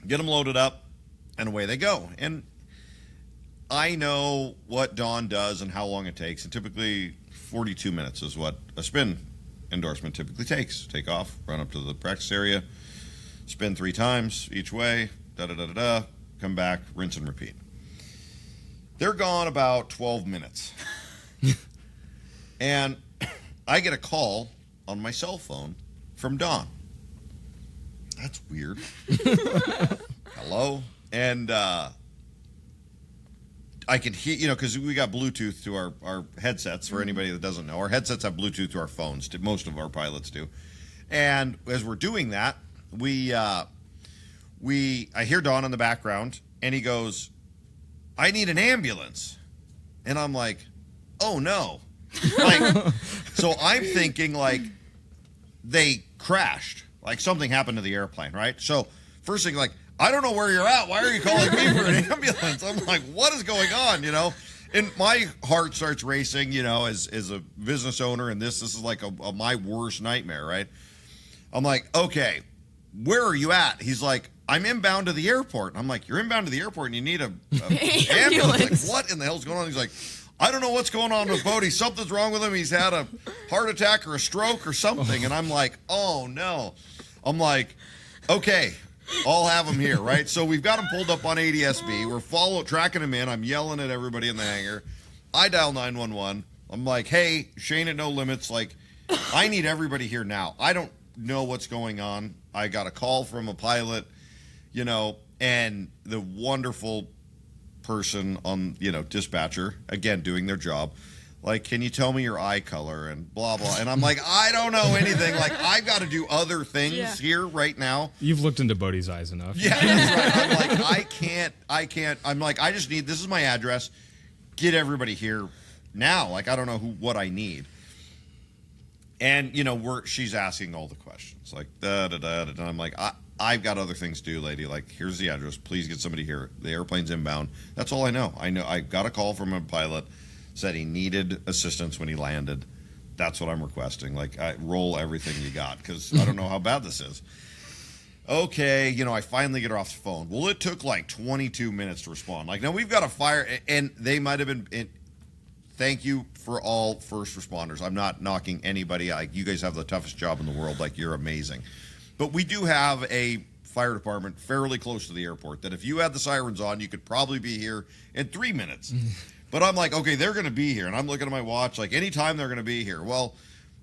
Get them loaded up, and away they go. And I know what Dawn does and how long it takes. And typically 42 minutes is what a spin endorsement typically takes. Take off, run up to the practice area, spin 3 times each way, come back, rinse and repeat. They're gone about 12 minutes. And I get a call on my cell phone from Dawn. That's weird. Hello? And I can hear, because we got Bluetooth to our headsets, for anybody that doesn't know. Our headsets have Bluetooth to our phones. Most of our pilots do. And as we're doing that, I hear Dawn in the background, and he goes, I need an ambulance. And I'm like, oh no. So I'm thinking like they crashed, like something happened to the airplane, right? So first thing, like, I don't know where you're at. Why are you calling me for an ambulance? I'm like, what is going on, And my heart starts racing, as a business owner, and this is like my worst nightmare, right? I'm like, okay, where are you at? He's like, I'm inbound to the airport. I'm like, you're inbound to the airport and you need a ambulance. Like, what in the hell's going on? He's like, I don't know what's going on with Bodie. Something's wrong with him. He's had a heart attack or a stroke or something. And I'm like, oh no. I'm like, okay, I'll have him here, right? So we've got him pulled up on ADSB. We're tracking him in. I'm yelling at everybody in the hangar. I dial 911. I'm like, hey, Shane at No Limits, like, I need everybody here now. I don't know what's going on. I got a call from a pilot, and the wonderful person on, dispatcher, again, doing their job, Like, can you tell me your eye color and blah, blah. And I'm like, I don't know anything. Like, I've got to do other things here right now. You've looked into Bodie's eyes enough. Yeah, that's right. I'm like, I can't. I'm like, I just need, this is my address. Get everybody here now. Like, I don't know what I need. And, you know, she's asking all the questions. Like, da-da-da-da. And I'm like, I've got other things to do, lady. Like, here's the address. Please get somebody here. The airplane's inbound. That's all I know. I got a call from a pilot. Said he needed assistance when he landed. That's what I'm requesting. Like, roll everything you got, because I don't know how bad this is. Okay, you know, I finally get her off the phone. Well, it took like 22 minutes to respond. Like, now we've got a fire, and they might have been. Thank you for all first responders. I'm not knocking anybody. You guys have the toughest job in the world. Like, you're amazing. But we do have a fire department fairly close to the airport that if you had the sirens on, you could probably be here in 3 minutes. But I'm like, okay, they're going to be here. And I'm looking at my watch, like, anytime they're going to be here. Well,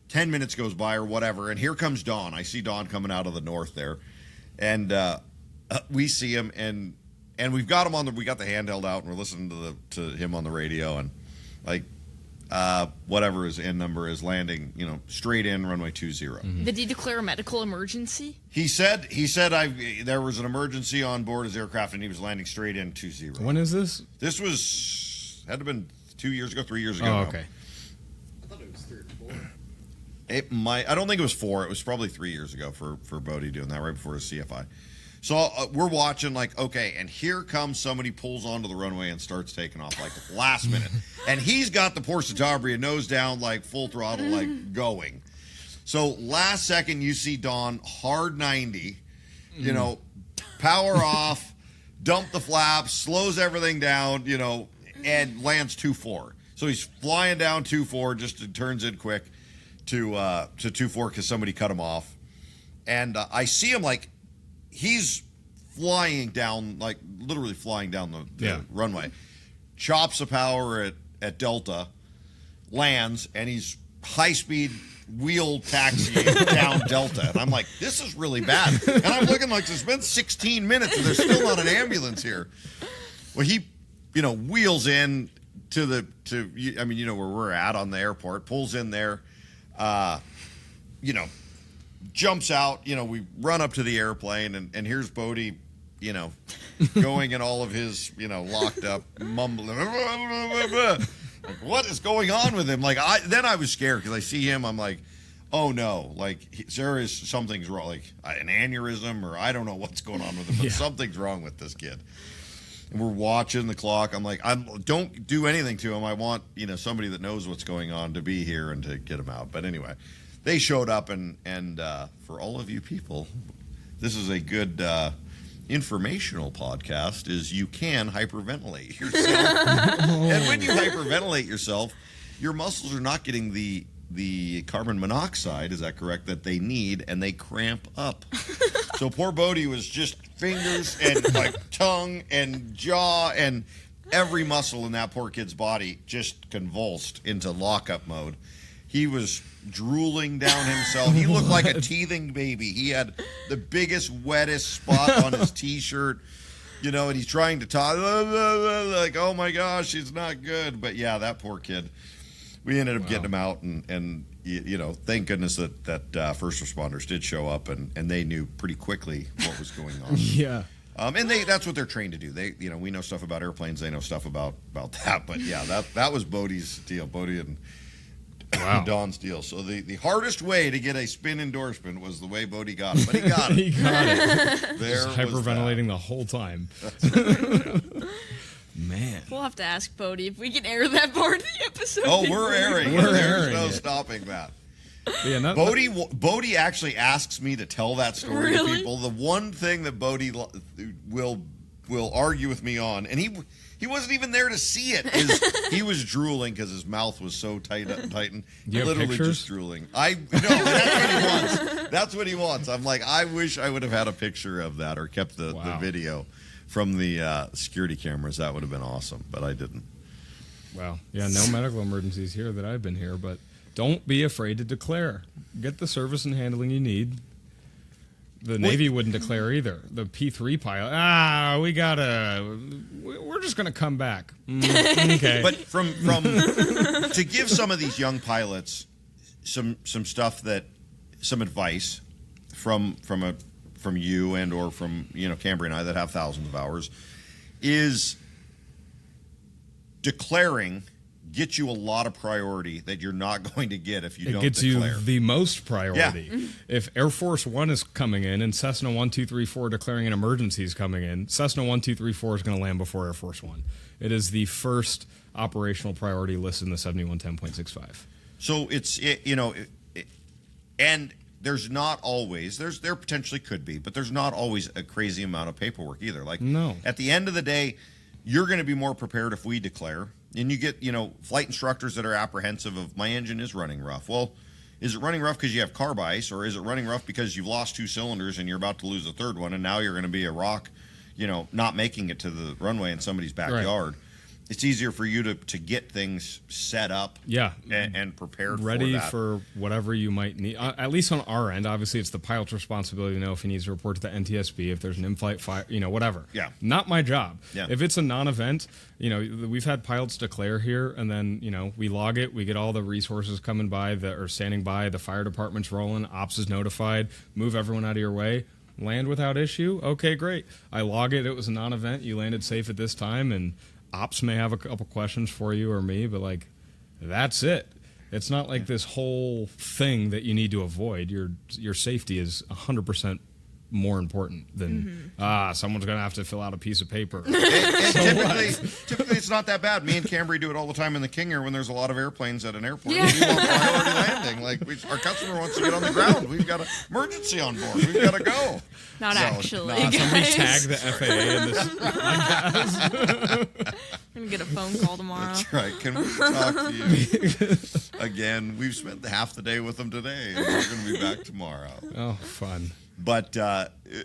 10 minutes goes by or whatever, and here comes Don. I see Don coming out of the north there. And we see him, and we've got him we got the handheld out, and we're listening to him on the radio. And, like, whatever his end number is, landing, you know, straight in, runway 20. Mm-hmm. Did he declare a medical emergency? He said there was an emergency on board his aircraft, and he was landing straight in 20. When is this? This had to have been 2 years ago, 3 years ago. Oh, now. okay. I thought it was 3 or 4. It might. I don't think it was 4. It was probably 3 years ago for Bodie doing that right before his CFI. So we're watching, like, okay, and here comes somebody pulls onto the runway and starts taking off, like, last minute. And he's got the Porsche Cambrie nose down, like, full throttle, like, going. So last second, you see Don, hard 90, you know, power off, dump the flaps, slows everything down, you know, and lands 2-4. So he's flying down 2-4, just turns in quick to 2-4 because somebody cut him off. And I see him, like, he's flying down, like, literally flying down the runway. Chops the power at Delta, lands, and he's high-speed wheel taxiing down Delta. And I'm like, this is really bad. And I'm looking like it's been 16 minutes and there's still not an ambulance here. Well, he, you know, wheels in I mean, you know where we're at on the airport, pulls in there, you know, jumps out, you know, we run up to the airplane, and here's Bodie, you know, going in all of his, you know, locked up, mumbling. Like, what is going on with him? Like, then I was scared because I see him, I'm like, oh no, like, something's wrong, like an aneurysm, or I don't know what's going on with him, but something's wrong with this kid. And we're watching the clock. I'm like, don't do anything to him. I want, you know, somebody that knows what's going on to be here and to get him out. But anyway, they showed up, and for all of you people, this is a good informational podcast, is you can hyperventilate yourself. And when you hyperventilate yourself, your muscles are not getting the carbon monoxide, is that correct, that they need, and they cramp up. So poor Bodie was just fingers and like tongue and jaw and every muscle in that poor kid's body just convulsed into lockup mode. He was drooling down himself. He looked like a teething baby. He had the biggest, wettest spot on his T-shirt, you know, and he's trying to talk, like, oh my gosh, it's not good. But yeah, that poor kid. We ended up getting him out, and you know, thank goodness that first responders did show up, and they knew pretty quickly what was going on. Yeah. And that's what they're trained to do. They, you know, we know stuff about airplanes. They know stuff about that. But yeah, that was Bodie's deal. Bodie and Don's deal. So the hardest way to get a spin endorsement was the way Bodie got it. But he got it. He got it. There was hyperventilating the whole time. Man. We'll have to ask Bodie if we can air that part of the episode. Oh, we're airing. There's no stopping that. Yeah, Bodie actually asks me to tell that story to Really? people. The one thing that Bodie will argue with me on, and he wasn't even there to see it, is he was drooling because his mouth was so tightened. You have Literally pictures? just drooling. No, that's what he wants. That's what he wants. I'm like, I wish I would have had a picture of that or kept the video from the security cameras. That would have been awesome, but I didn't. Wow. Yeah, no medical emergencies here that I've been here, but don't be afraid to declare. Get the service and handling you need. The Navy wouldn't declare either. The P3 pilot, we're just going to come back. Okay. But from to give some of these young pilots some advice from you and or from Cambrie and I that have thousands of hours, is declaring gets you a lot of priority that you're not going to get if you don't declare. It gets you the most priority. Yeah. If Air Force One is coming in and Cessna 1234 declaring an emergency is coming in, Cessna 1234 is going to land before Air Force One. It is the first operational priority listed in the 7110.65. So and there's not always, there potentially could be, but there's not always a crazy amount of paperwork either. Like, no. At the end of the day, you're going to be more prepared if we declare. And you get, flight instructors that are apprehensive of, my engine is running rough. Well, is it running rough because you have carb ice, or is it running rough because you've lost 2 cylinders and you're about to lose a third one, and now you're going to be a rock, not making it to the runway in somebody's backyard? Right. It's easier for you to get things set up, and prepared, ready for for whatever you might need. At least on our end, obviously, it's the pilot's responsibility to know if he needs to report to the NTSB, if there's an in-flight fire, whatever. Yeah, not my job. Yeah. If it's a non-event, we've had pilots declare here, and then we log it. We get all the resources coming by that are standing by. The fire department's rolling. Ops is notified. Move everyone out of your way. Land without issue. Okay, great. I log it. It was a non-event. You landed safe at this time, and Ops may have a couple questions for you or me, but that's it. It's not like this whole thing that you need to avoid. Your safety is 100% more important than someone's going to have to fill out a piece of paper. And typically it's not that bad. Me and Cambrie do it all the time in the Coeur when there's a lot of airplanes at an airport. Yeah. We want priority landing. Our customer wants to get on the ground. We've got an emergency on board. We've got to go. Not actually. Somebody tag the FAA in this podcast. I'm going to get a phone call tomorrow. That's right. Can we talk to you? Again, we've spent half the day with them today, and we're going to be back tomorrow. Oh, fun. But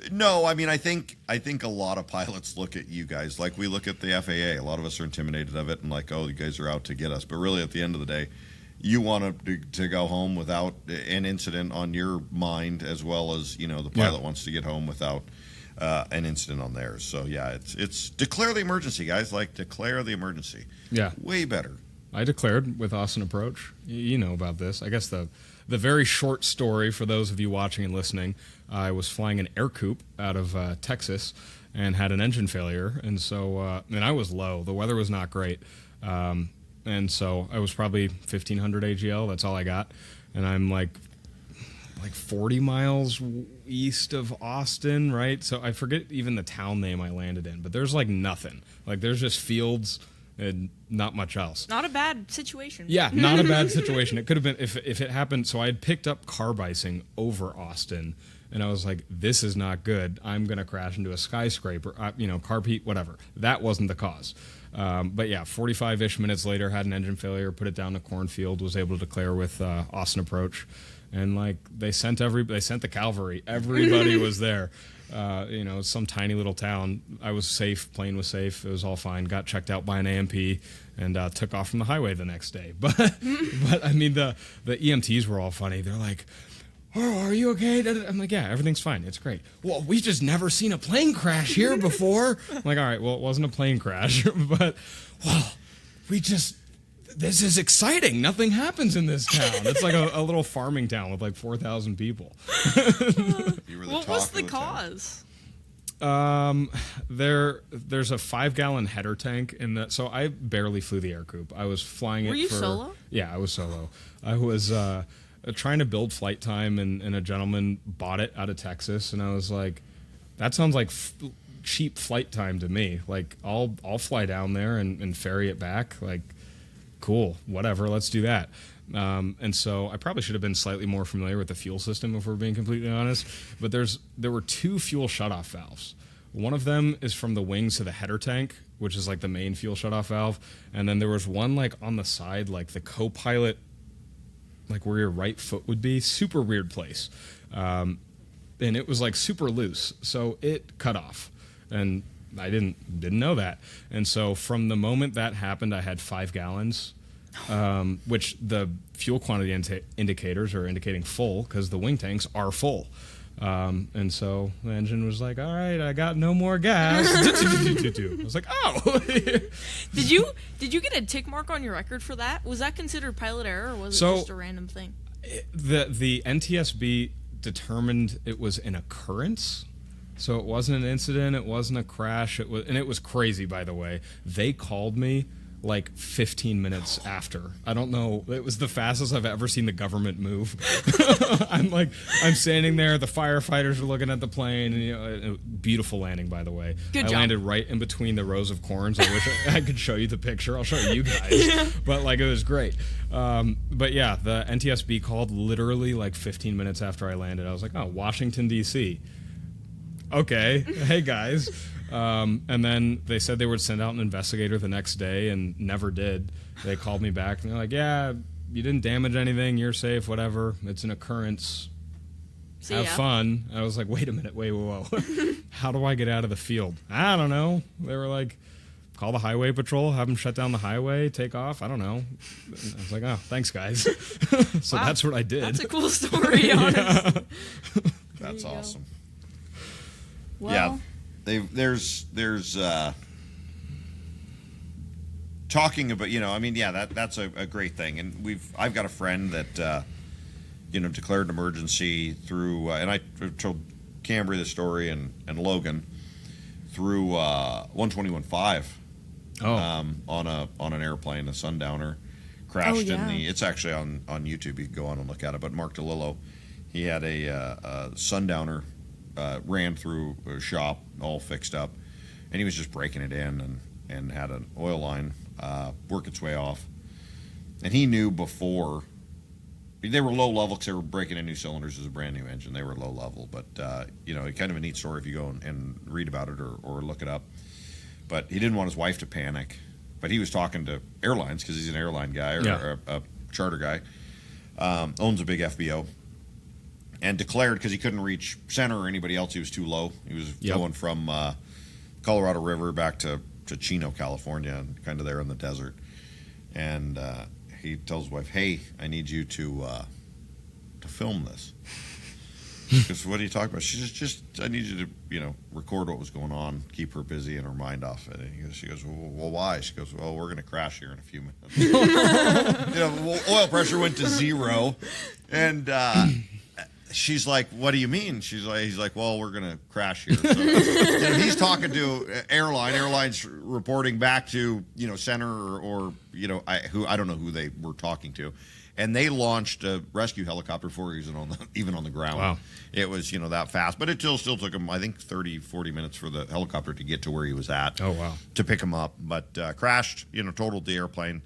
no, I think a lot of pilots look at you guys like we look at the FAA. A lot of us are intimidated of it and you guys are out to get us. But really, at the end of the day, you want to go home without an incident on your mind, as well as the pilot wants to get home without an incident on theirs. So yeah, it's declare the emergency, guys. Declare the emergency. Yeah, way better. I declared with Austin Approach. You know about this. I guess the very short story for those of you watching and listening, I was flying an air coupe out of Texas and had an engine failure. And so, and I was low. The weather was not great. And so I was probably 1,500 AGL. That's all I got. And I'm like 40 miles east of Austin, right? So I forget even the town name I landed in. But there's nothing. There's just fields and not much else. Not a bad situation. Yeah, not a bad situation. It could have been if it happened. So I had picked up carb icing over Austin, and I was like, this is not good. I'm going to crash into a skyscraper, carb heat, whatever. That wasn't the cause. But yeah, 45-ish minutes later, had an engine failure, put it down to cornfield, was able to declare with Austin Approach. And they sent the cavalry. Everybody was there. Some tiny little town. I was safe. Plane was safe. It was all fine. Got checked out by an AMP and took off from the highway the next day. But I mean, the EMTs were all funny. They're like, "Oh, are you okay?" I'm like, "Yeah, everything's fine. It's great." "Well, we've just never seen a plane crash here before." I'm like, "All right, well, it wasn't a plane crash, but this is exciting. Nothing happens in this town. It's like a little farming town with 4,000 people." What was the cause? There's a 5-gallon header tank in the. So I barely flew the air coupe. I was flying it. Were you solo? Yeah, I was solo. I was trying to build flight time, and a gentleman bought it out of Texas, and I was like, that sounds like cheap flight time to me. I'll fly down there and ferry it back. Cool, whatever, let's do that. And so I probably should have been slightly more familiar with the fuel system, if we're being completely honest. But there were 2 fuel shutoff valves. One of them is from the wings to the header tank, which is the main fuel shutoff valve. And then there was one on the side, the co-pilot, where your right foot would be. Super weird place. And it was super loose. So it cut off. And I didn't know that. And so from the moment that happened, I had 5 gallons, which the fuel quantity indicators are indicating full because the wing tanks are full. And so the engine was like, all right, I got no more gas. I was like, oh. Did you get a tick mark on your record for that? Was that considered pilot error, or was it just a random thing? The NTSB determined it was an occurrence. So it wasn't an incident, it wasn't a crash, it was crazy, by the way. They called me like 15 minutes after. I don't know, it was the fastest I've ever seen the government move. I'm standing there, the firefighters are looking at the plane, and beautiful landing, by the way. Good I job. landed right in between the rows of corns. I wish I could show you the picture. I'll show you guys. Yeah. But like, it was great. But yeah, the NTSB called literally like 15 minutes after I landed. I was like, oh, Washington, D.C. Okay, hey guys. And then they said they would send out an investigator the next day, and never did. They called me back, and they're like, yeah, you didn't damage anything, you're safe, whatever. It's an occurrence. Have fun. I was like, wait a minute, whoa. How do I get out of the field? I don't know. They were like, call the highway patrol, have them shut down the highway, take off. I don't know. I was like, oh, thanks, guys. So wow. That's what I did. That's a cool story, honest. That's awesome. Well, yeah, there's talking about, that's a great thing, and I've got a friend that declared an emergency through, and I told Cambrie the story and Logan through 121.5 on an airplane, a Sundowner crashed in the. It's actually on YouTube. You can go on and look at it. But Mark DeLillo, he had a Sundowner. Ran through a shop, all fixed up, and he was just breaking it in and had an oil line work its way off. And he knew before, they were low level because they were breaking in new cylinders as a brand new engine. They were low level, but kind of a neat story if you go and read about it or look it up. But he didn't want his wife to panic, but he was talking to airlines because he's an airline guy or a charter guy, owns a big FBO. And declared, because he couldn't reach center or anybody else, he was too low. He was going from Colorado River back to Chino, California, and kind of there in the desert. And he tells his wife, hey, I need you to film this. Because what are you talking about? She just I need you to, record what was going on, keep her busy and her mind off it. And she goes, well, why? She goes, well, we're going to crash here in a few minutes. Oil pressure went to 0. And she's like, what do you mean? He's like, well, we're going to crash here. So, he's talking to airlines reporting back to, center or I don't know who they were talking to. And they launched a rescue helicopter before he was even on the ground. Wow. It was, that fast. But it still took him, I think, 30, 40 minutes for the helicopter to get to where he was at. Oh, wow. To pick him up. But crashed, totaled the airplane,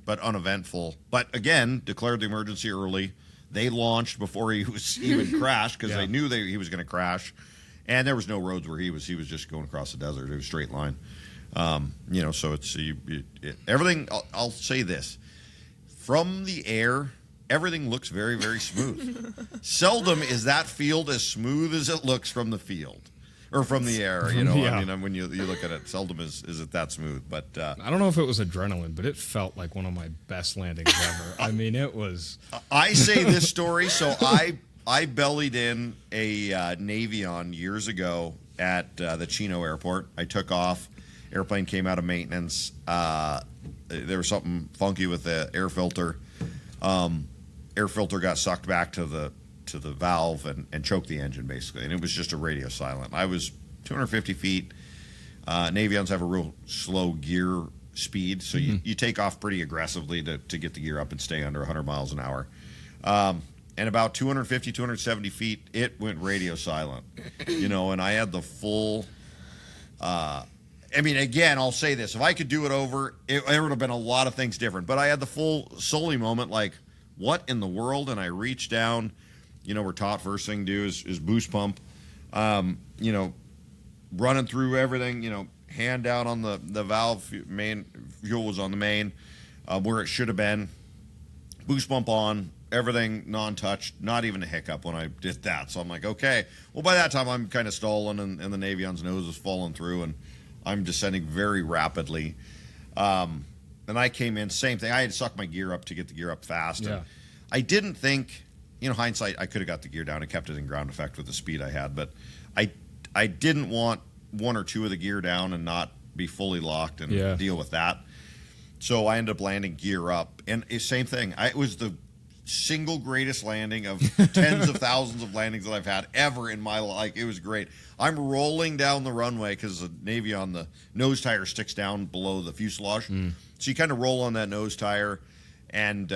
but uneventful. But again, declared the emergency early. They launched before he was even crashed because they knew he was going to crash. And there was no roads where he was. He was just going across the desert. It was a straight line. So it's everything. I'll say this. From the air, everything looks very, very smooth. Seldom is that field as smooth as it looks from the field. Or from the air, when you look at it, seldom is it that smooth. But I don't know if it was adrenaline, but it felt like one of my best landings ever. I mean, it was. I say this story, so I bellied in a Navion years ago at the Chino airport. I took off. Airplane came out of maintenance. There was something funky with the air filter. Air filter got sucked back to the valve and choked the engine, basically. And it was just a radio silent. I was 250 feet. Navions have a real slow gear speed, so you take off pretty aggressively to get the gear up and stay under 100 miles an hour. And about 250, 270 feet, it went radio silent. And I had the full... again, I'll say this. If I could do it over, it would have been a lot of things different. But I had the full Sully moment, like, what in the world? And I reached down... we're taught first thing to do is boost pump, running through everything, hand down on the valve, main fuel was on the main, where it should have been, boost pump on, everything non-touched, not even a hiccup when I did that. So I'm like, okay. Well, by that time I'm kind of stalling and the Navion's nose is falling through and I'm descending very rapidly. And I came in, same thing. I had to suck my gear up to get the gear up fast. Yeah. And I didn't think hindsight, I could have got the gear down and kept it in ground effect with the speed I had, but I didn't want one or two of the gear down and not be fully locked and deal with that. So I ended up landing gear up, and same thing. It was the single greatest landing of tens of thousands of landings that I've had ever in my life. It was great. I'm rolling down the runway because the Navy on the nose tire sticks down below the fuselage. So you kind of roll on that nose tire, and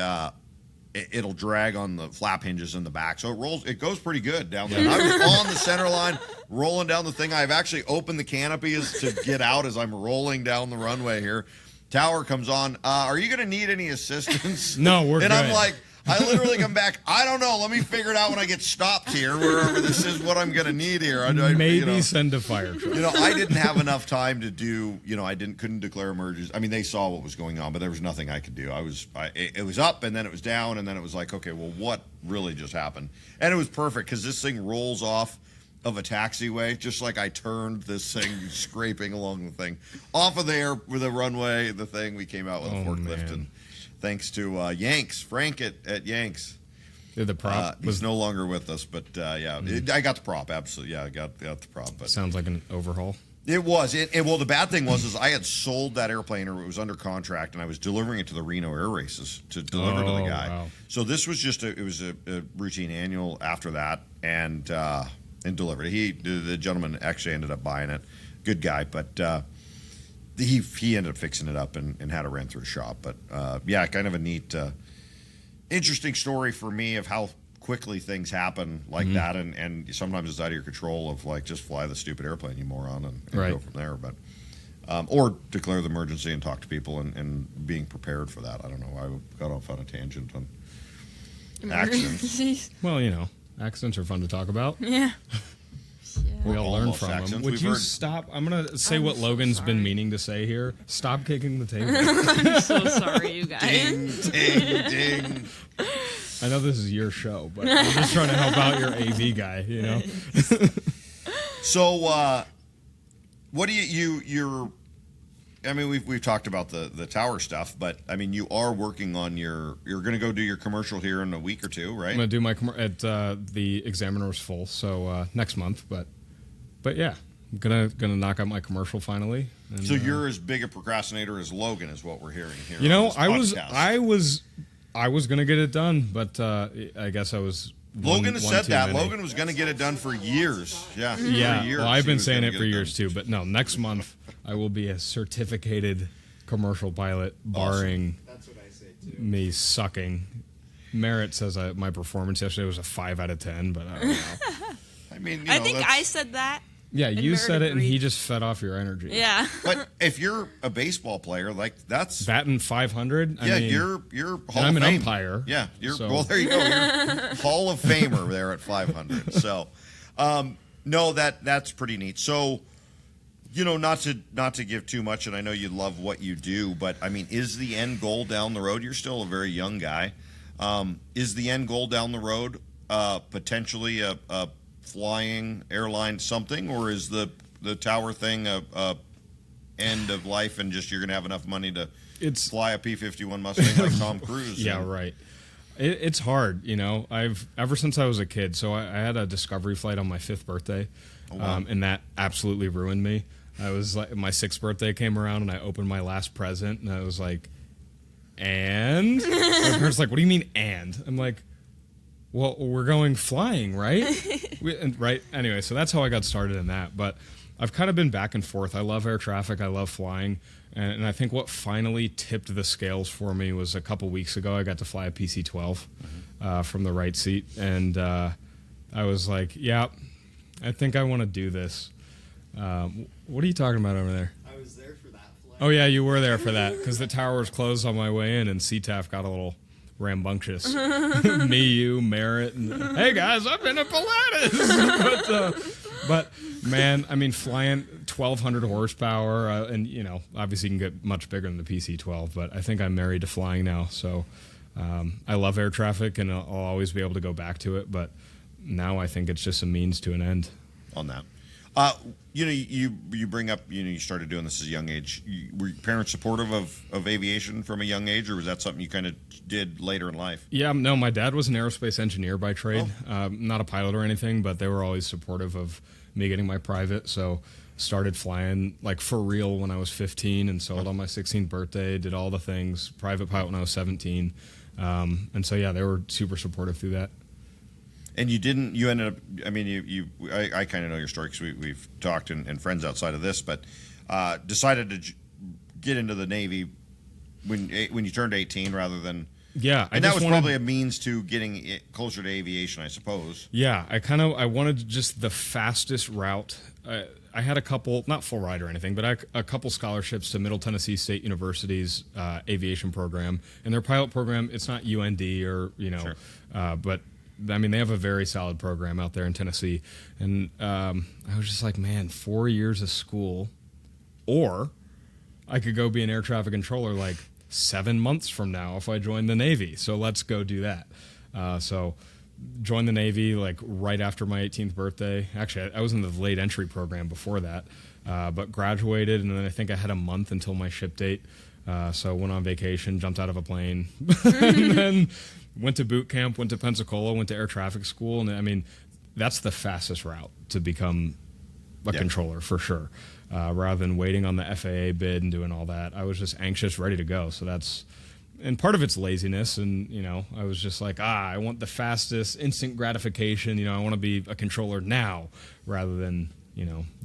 it'll drag on the flap hinges in the back. So it goes pretty good down there. And I was on the center line, rolling down the thing. I've actually opened the canopy to get out as I'm rolling down the runway here. Tower comes on. Are you going to need any assistance? No, we're good. And I'm like, I literally come back. I don't know. Let me figure it out when I get stopped here, wherever this is what I'm going to need here. Maybe send a fire truck. I didn't have enough time to do. Couldn't declare emergencies. I mean, they saw what was going on, but there was nothing I could do. It was up, and then it was down, and then it was like, okay, well, what really just happened? And it was perfect because this thing rolls off of a taxiway, just like I turned this thing scraping along the thing off of there with the runway. The thing we came out with a forklift and. Thanks to Yanks, Frank at Yanks. Did the prop? He's no longer with us, but I got the prop. Absolutely, I got the prop. But sounds like an overhaul. It was. Well, the bad thing was I had sold that airplane, or it was under contract, and I was delivering it to the Reno Air Races to deliver to the guy. Wow. So this was just a routine annual after that, and delivered it. The gentleman actually ended up buying it. Good guy, but. He ended up fixing it up and had it ran through a shop. But, kind of a neat, interesting story for me of how quickly things happen like that. And sometimes it's out of your control of, like, just fly the stupid airplane, you moron, and go from there. But or declare the emergency and talk to people and being prepared for that. I don't know. I got off on a tangent on accidents. Well, accidents are fun to talk about. Yeah. We all learn from them. Would you stop? I'm going to say what Logan's been meaning to say here. Stop kicking the table. I'm so sorry, you guys. Ding, ding, ding. I know this is your show, but I'm just trying to help out your AV guy, So, what do you're... I mean, we've talked about the tower stuff, but, I mean, you are working on you're going to go do your commercial here in a week or two, right? I'm going to do my the Examiner's full, so next month, but yeah, I'm gonna knock out my commercial finally. And, so you're as big a procrastinator as Logan is what we're hearing here. I was gonna get it done, but I guess I was. Logan has said that. Logan was going to get it done for years. Yeah. Yeah. Years, well, I've been saying it for years too, but no, next month I will be a certificated commercial pilot, barring That's what I say too. me sucking. Merritt says my performance yesterday was a 5 out of 10, but I don't know. I mean, I think I said that. Yeah, you Merritt said it, and agreed. he just fed off your energy. Yeah. But if you're a baseball player, like that's batting 500. I mean, you're Hall I'm of an Fame. umpire. Yeah, so. well. There you go. You're Hall of Famer there at 500. So, no, that's pretty neat. So, not to give too much, and I know you love what you do, but I mean, is the end goal down the road? You're still a very young guy. Is the end goal down the road potentially a flying airline something, or is the tower thing a end of life and just you're going to have enough money to fly a P-51 Mustang like Tom Cruise? Yeah, right. It's hard, I've ever since I was a kid. So I had a Discovery flight on my 5th birthday, and that absolutely ruined me. I was like, my 6th birthday came around, and I opened my last present, and I was like, and my parents were like, "What do you mean, and?" I'm like, well, we're going flying, right? Right. Anyway, so that's how I got started in that. But I've kind of been back and forth. I love air traffic. I love flying. And I think what finally tipped the scales for me was a couple weeks ago. I got to fly a PC-12 from the right seat. And I was like, yeah, I think I want to do this. What are you talking about over there? I was there for that flight. Oh, yeah, you were there for that. Because the tower was closed on my way in, and CTAF got a little rambunctious. Me, you, Merritt, and hey guys, I've been at Pilates. but man, I mean, flying 1,200 horsepower, and obviously you can get much bigger than the PC-12. But I think I'm married to flying now, so I love air traffic, and I'll always be able to go back to it. But now I think it's just a means to an end. On that, You bring up, you started doing this at a young age. Were your parents supportive of aviation from a young age, or was that something you kind of did later in life? Yeah, no, my dad was an aerospace engineer by trade. Not a pilot or anything, but they were always supportive of me getting my private. So started flying like for real when I was 15 and sold on my 16th birthday, did all the things, private pilot when I was 17. And so, yeah, they were super supportive through that. And you ended up, I mean, I kind of know your story because we've talked and friends outside of this, but decided to get into the Navy when you turned 18 rather than... Yeah. And that was probably a means to getting closer to aviation, I suppose. Yeah, I wanted just the fastest route. I had a couple, not full ride or anything, but a couple scholarships to Middle Tennessee State University's aviation program. And their pilot program, it's not UND or, Sure. But... I mean, they have a very solid program out there in Tennessee. And I was just like, man, 4 years of school, or I could go be an air traffic controller like 7 months from now if I join the Navy. So let's go do that. So joined the Navy like right after my 18th birthday. Actually, I was in the late entry program before that, but graduated. And then I think I had a month until my ship date. So went on vacation, jumped out of a plane, and then went to boot camp, went to Pensacola, went to air traffic school. And I mean, that's the fastest route to become a controller for sure. Rather than waiting on the FAA bid and doing all that, I was just anxious, ready to go. So and part of it's laziness. And, I was just like, I want the fastest instant gratification. I want to be a controller now rather than,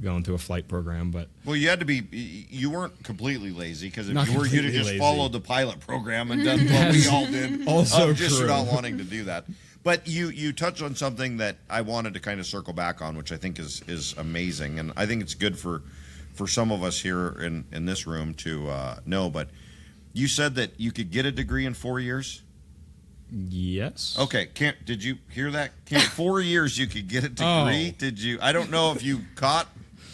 going to a flight program. But you had to be, you weren't completely lazy, because if you were, you'd have just lazy. Followed the pilot program and done what we all did. Also just true. not wanting to do that. But you touched on something that I wanted to kind of circle back on, which I think is amazing. And I think it's good for some of us here in this room to know. But you said that you could get a degree in 4 years? Yes. Okay. Did you hear that? 4 years you could get a degree? Oh. Did you? I don't know if you caught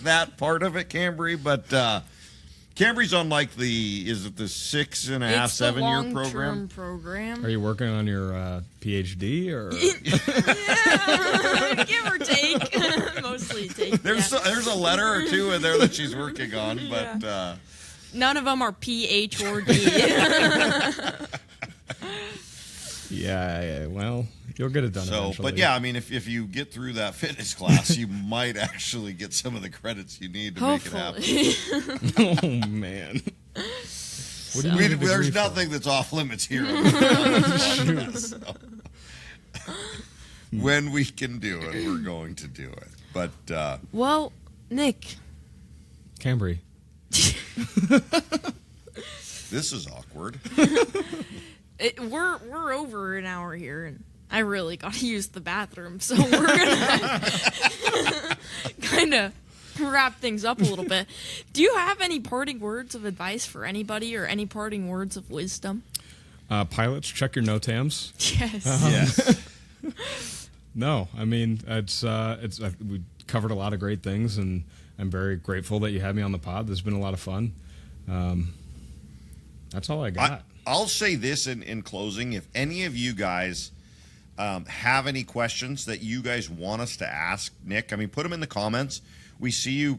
that part of it, Cambrie, but Cambrie's on like is it the 6.5, 7 year program? Are you working on your PhD or? Yeah, give or take. Mostly take. There's a letter or two in there that she's working on, but none of them are PH or D. Yeah, well, you'll get it done eventually. But yeah, I mean, if you get through that fitness class, you might actually get some of the credits you need to make it happen. Oh, man. There's nothing that's off limits here. When we can do it, we're going to do it. But well, Nick. Cambrie. This is awkward. We're over an hour here, and I really got to use the bathroom, so we're gonna kind of wrap things up a little bit. Do you have any parting words of advice for anybody, or any parting words of wisdom? Pilots, check your NOTAMs. Yes. Yes. No, I mean we covered a lot of great things, and I'm very grateful that you had me on the pod. This has been a lot of fun. That's all I got. I'll say this in closing. If any of you guys have any questions that you guys want us to ask Nick, I mean, put them in the comments. We see you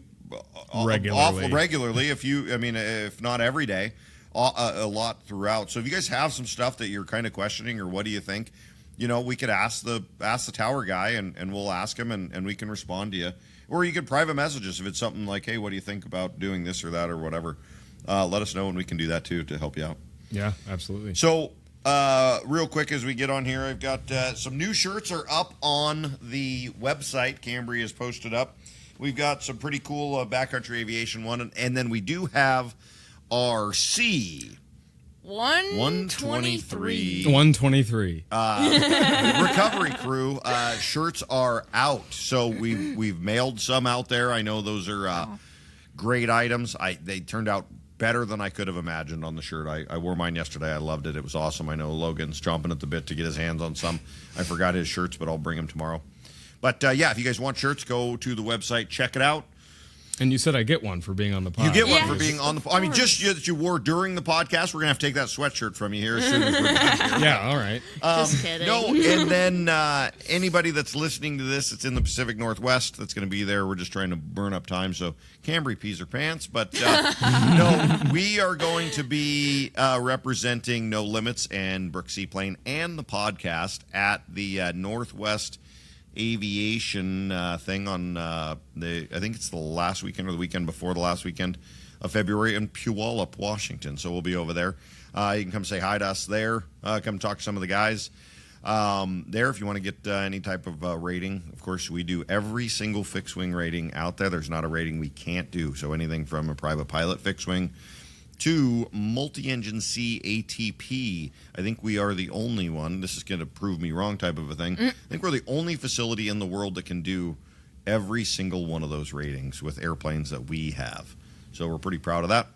regularly. If not every day, a lot throughout. So if you guys have some stuff that you're kind of questioning, or what do you think, we could ask the tower guy, and we'll ask him, and we can respond to you. Or you could private message us if it's something like, hey, what do you think about doing this or that or whatever. Let us know, and we can do that too to help you out. Yeah, absolutely. So, real quick as we get on here, I've got some new shirts are up on the website. Cambrie has posted up. We've got some pretty cool backcountry aviation one, and then we do have our C 123 recovery crew shirts are out. So we've mailed some out there. I know those are great items. They turned out better than I could have imagined on the shirt. I wore mine yesterday. I loved it. It was awesome. I know Logan's chomping at the bit to get his hands on some. I forgot his shirts, but I'll bring them tomorrow. But, if you guys want shirts, go to the website, check it out. And you said I get one for being on the podcast. You get one Yeah. for being on the. I mean, just that you wore during the podcast. We're gonna have to take that sweatshirt from you here as soon as we're done here. Yeah, all right. Just kidding. No, and then anybody that's listening to this, it's in the Pacific Northwest that's going to be there. We're just trying to burn up time, so Cambrie pees her pants. But no, we are going to be representing No Limits and Brook Seaplane and the podcast at the Northwest Aviation thing on I think it's the last weekend or the weekend before the last weekend of February in Puyallup, Washington. So we'll be over there. You can come say hi to us there. Come talk to some of the guys there if you want to get any type of rating. Of course, we do every single fixed wing rating out there. There's not a rating we can't do. So anything from a private pilot fixed wing to multi-engine C ATP. I think we are the only one. This is going to prove me wrong type of a thing. I think we're the only facility in the world that can do every single one of those ratings with airplanes that we have. So we're pretty proud of that.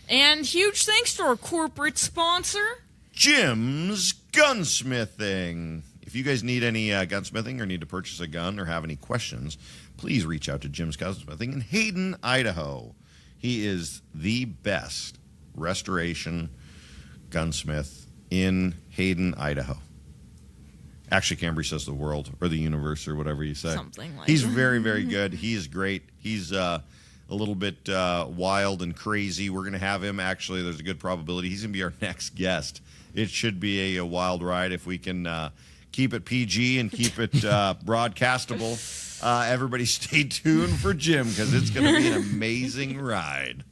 And huge thanks to our corporate sponsor, Jim's Gunsmithing. If you guys need any gunsmithing or need to purchase a gun or have any questions, please reach out to Jim's Gunsmithing in Hayden, Idaho. He is the best restoration gunsmith in Hayden, Idaho. Actually, Cambrie says the world or the universe or whatever you say. Something like He's that. very, very good. He is great. He's a little bit wild and crazy. We're going to have him. Actually, there's a good probability he's going to be our next guest. It should be a wild ride if we can keep it PG and keep it broadcastable. Everybody stay tuned for Jim because it's going to be an amazing ride.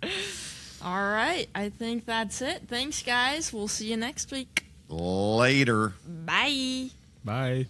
All right, I think that's it. Thanks, guys. We'll see you next week. Later. Bye. Bye.